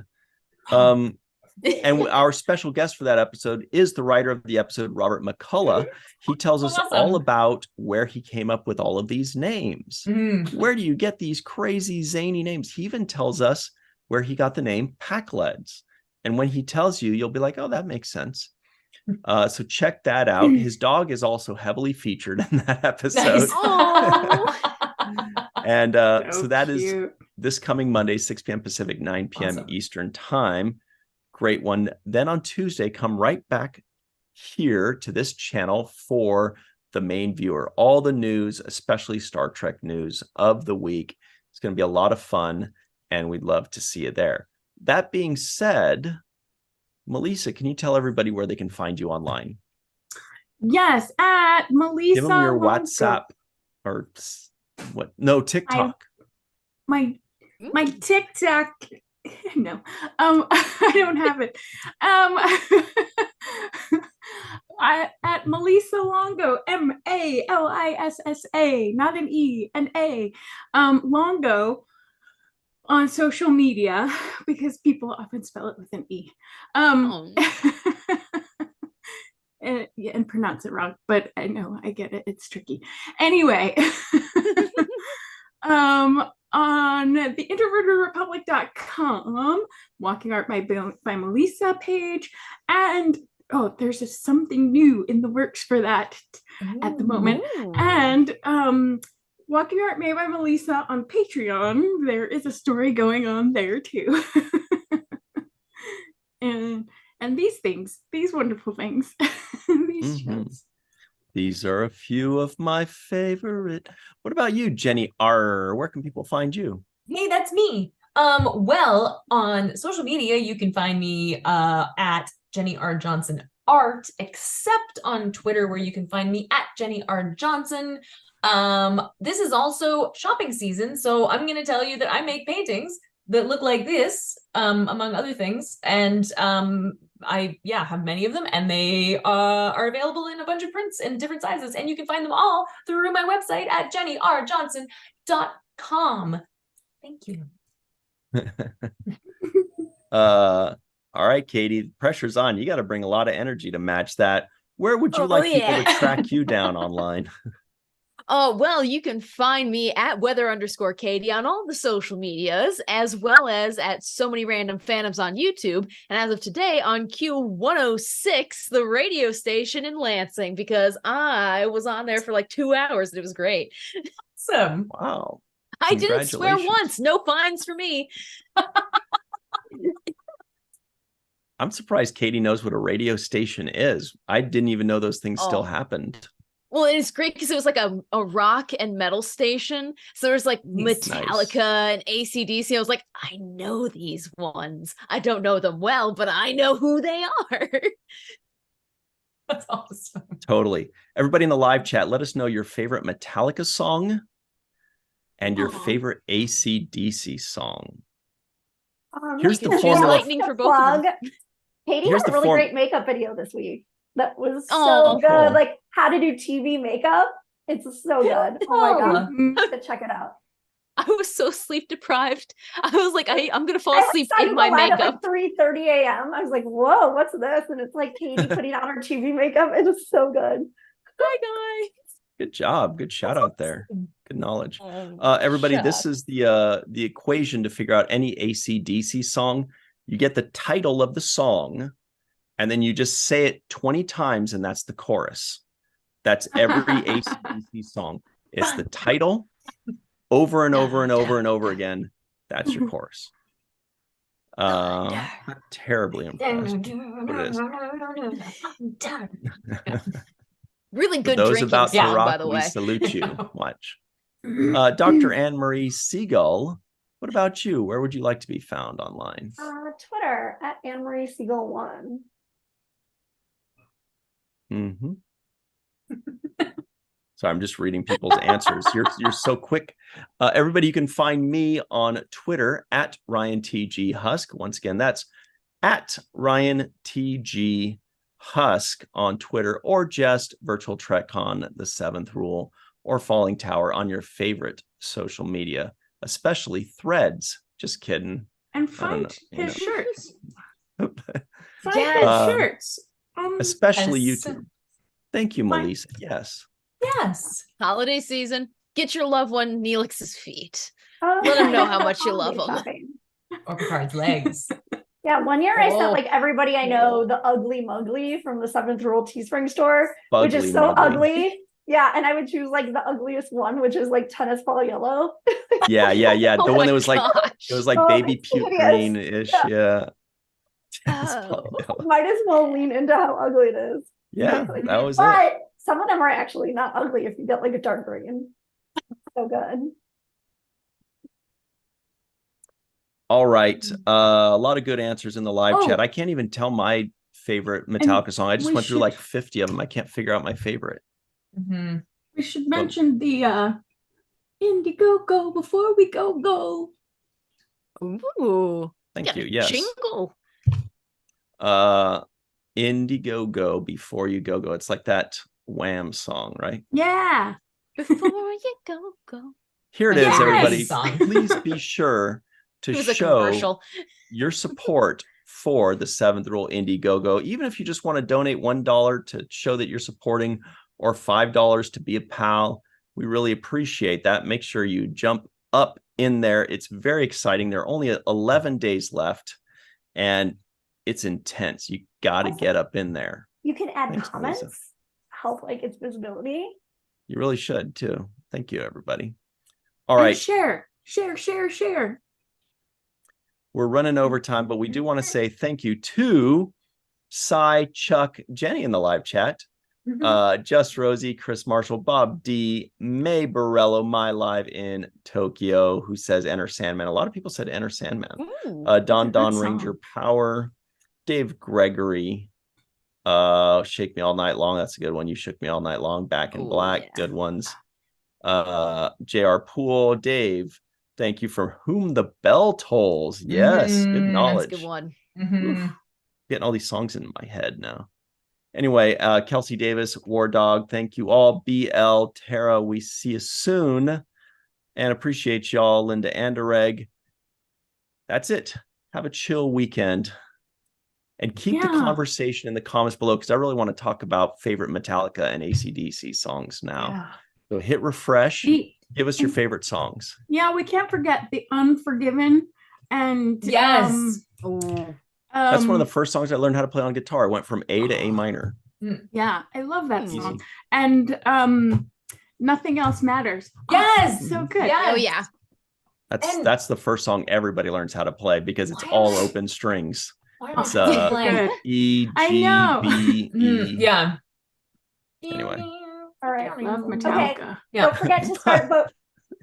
And our special guest for that episode is the writer of the episode, Robert McCullough. He tells us all about where he came up with all of these names. Where do you get these crazy, zany names? He even tells us where he got the name Pac-Leds. And when he tells you, you'll be like, oh, that makes sense. So check that out. His dog is also heavily featured in that episode. Nice. And so that is this coming Monday, 6 p.m. Pacific, 9 p.m. Eastern time. Great one. Then on Tuesday, come right back here to this channel for the main viewer. All the news, especially Star Trek news of the week. It's going to be a lot of fun, and we'd love to see you there. That being said, Melissa, can you tell everybody where they can find you online? Yes, at Melissa. Give them your WhatsApp or what? No, TikTok. My TikTok. No, I don't have it. At Melissa Longo, Malissa, not an E, an A. Longo on social media, because people often spell it with an E. And pronounce it wrong, but I know, I get it. It's tricky. Anyway. On the introvertedrepublic.com, Walking Art by Melissa page, and there's just something new in the works for that at the moment. And Walking Art Made by Melissa on Patreon, there is a story going on there too. and these things, these wonderful things, these shows. These are a few of my favorite. What about you, Jenny R? Where can people find you? Hey, that's me. Well, on social media, you can find me at Jenny R. Johnson Art, except on Twitter, where you can find me at Jenny R. Johnson. This is also shopping season, so I'm going to tell you that I make paintings that look like this, among other things, and I have many of them, and they are available in a bunch of prints in different sizes, and you can find them all through my website at jennyrjohnson.com. Thank you. All right, Katie, pressure's on. You got to bring a lot of energy to match that. Where would you like people to track you down online? Well, you can find me at weather_Katie on all the social medias, as well as at So Many Random Phantoms on YouTube. And as of today, on Q106, the radio station in Lansing, because I was on there for like 2 hours and it was great. Awesome. Wow. I didn't swear once. No fines for me. I'm surprised Katie knows what a radio station is. I didn't even know those things still happened. Well, it's great because it was like a rock and metal station. So there's like Metallica and AC/DC. I was like, I know these ones. I don't know them well, but I know who they are. That's awesome. Totally. Everybody in the live chat, let us know your favorite Metallica song and your favorite AC/DC song. Here's the formula. Lightning for both of them. Katie had a really great makeup video this week. That was so good. Cool. Like how to do TV makeup. It's so good. Oh my god. To check it out. I was so sleep deprived. I was like, I'm gonna fall asleep I in my go to bed at makeup. like 3:30 a.m. I was like, whoa, what's this? And it's like Katie putting on her TV makeup. It is so good. Hi guys. Good job. Good shout out there. Good knowledge. Oh, Everybody, this is the equation to figure out any AC/DC song. You get the title of the song, and then you just say it 20 times, and that's the chorus. That's every AC/DC song. It's the title over and over and over and over again. That's your chorus. Terribly impressed. What it is. Really For good those drinking about to song, by rock, the we way. salute you. Watch. Dr. Anne-Marie Siegel, what about you? Where would you like to be found online? Twitter at Anne-Marie Siegel1. Mm-hmm. So I'm just reading people's answers. You're so quick. Everybody, you can find me on Twitter at Ryan TG Husk. Once again, that's at Ryan TG Husk on Twitter, or just Virtual TrekCon, The Seventh Rule, or Falling Tower on your favorite social media, especially Threads. Just kidding. And find his shirts. Find his shirts. Especially Yes. YouTube. Thank you, Melissa. Yes. Yes. Holiday season. Get your loved one Neelix's feet. Oh, Let him know how much you holiday love him. shopping. Or Picard's legs. Yeah, one year I sent Oh. like everybody I know the Ugly Mugly from the Seventh Rule Teespring store, which is Bugly so Mugly. ugly. Yeah, and I would choose like the ugliest one, which is like tennis ball yellow. Yeah. The Oh one my that was like, gosh. it was like Oh, baby it's puke hideous. green-ish. Yeah. Oh. Might as well lean into how ugly it is. Yeah, that was it. But some of them are actually not ugly if you get like a dark green. So good. All right. A lot of good answers in the live Oh. chat. I can't even tell my favorite Metallica song. I just we went through should- like 50 of them. I can't figure out my favorite. Mhm. We should mention the Indiegogo before we go. Ooh. Thank Got you. a Yes. Jingle. Indiegogo before you go. It's like that Wham song, right? Yeah. Before you go. Here it Yes. is, everybody. Song. Please be sure to It was a show commercial. your support for the Seventh Rule Indiegogo. Even if you just want to donate $1 to show that you're supporting, or $5 to be a pal, we really appreciate that. Make sure you jump up in there. It's very exciting. There are only 11 days left, and it's intense. You got to get up in there. You can add Thanks, comments, Melissa. help like its visibility. You really should too. Thank you, everybody. All And right. share. We're running over time, but we do want to say thank you to Cy, Chuck, Jenny in the live chat, Just Rosie, Chris Marshall, Bob D, May Borello, My Live in Tokyo, who says Enter Sandman. A lot of people said Enter Sandman. Ooh. Don good song. Ranger Power, Dave Gregory, Shake Me All Night Long. That's a good one. You Shook Me All Night Long. Back in Oh, Black. yeah. Good ones. JR Poole, Dave. Thank you for Whom the Bell Tolls. Yes, good Mhm. knowledge. That's a good one. Mhm. Getting all these songs in my head now. Anyway, Kelsey Davis, War Dog, thank you all. BL, Tara, we see you soon. And appreciate y'all, Linda Anderegg. That's it. Have a chill weekend. And keep the Yeah. conversation in the comments below, because I really want to talk about favorite Metallica and AC/DC songs now. Yeah. So hit refresh. Give us your favorite songs. Yeah, we can't forget The Unforgiven. And Yes. That's one of the first songs I learned how to play on guitar. I went from A to A minor. Yeah, I love that Easy. song. And Nothing Else Matters. Yes. So good. Yes. Oh yeah. That's the first song everybody learns how to play, because it's all open strings. Why am I It's still playing? good. E, I G, know. B, E. Yeah. Anyway. All right. Love Okay. Metallica. Yeah. Don't forget to start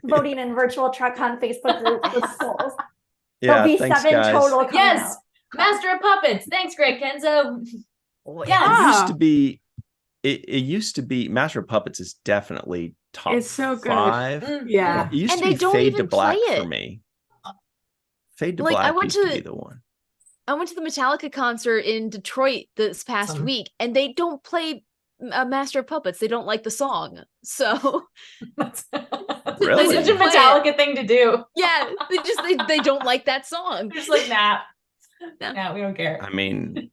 voting in Virtual TrekCon Facebook group with polls. Yeah, There'll be thanks, 7 guys. total coming Yes. out. Master of Puppets. Thanks, Greg Kenzo. Oh, It Yes. used to be, it used to be, Master of Puppets is definitely top It's so good. 5. Mm. Yeah. It used And to be they don't Fade to even Black play for it. me. Fade to Like, I Black went used to to- be the one. I went to the Metallica concert in Detroit this past Awesome. week, and they don't play Master of Puppets. They don't like the song, so That's Really? such a Play it. Metallica thing to do. yeah, they don't like that song. They're just like, nah, No. nah, we don't care. I mean,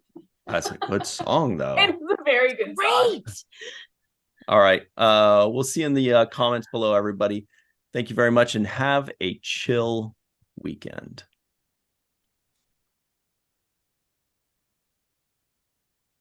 that's a good song though. It's a very good song. Great. All right. We'll see you in the comments below, everybody. Thank you very much and have a chill weekend.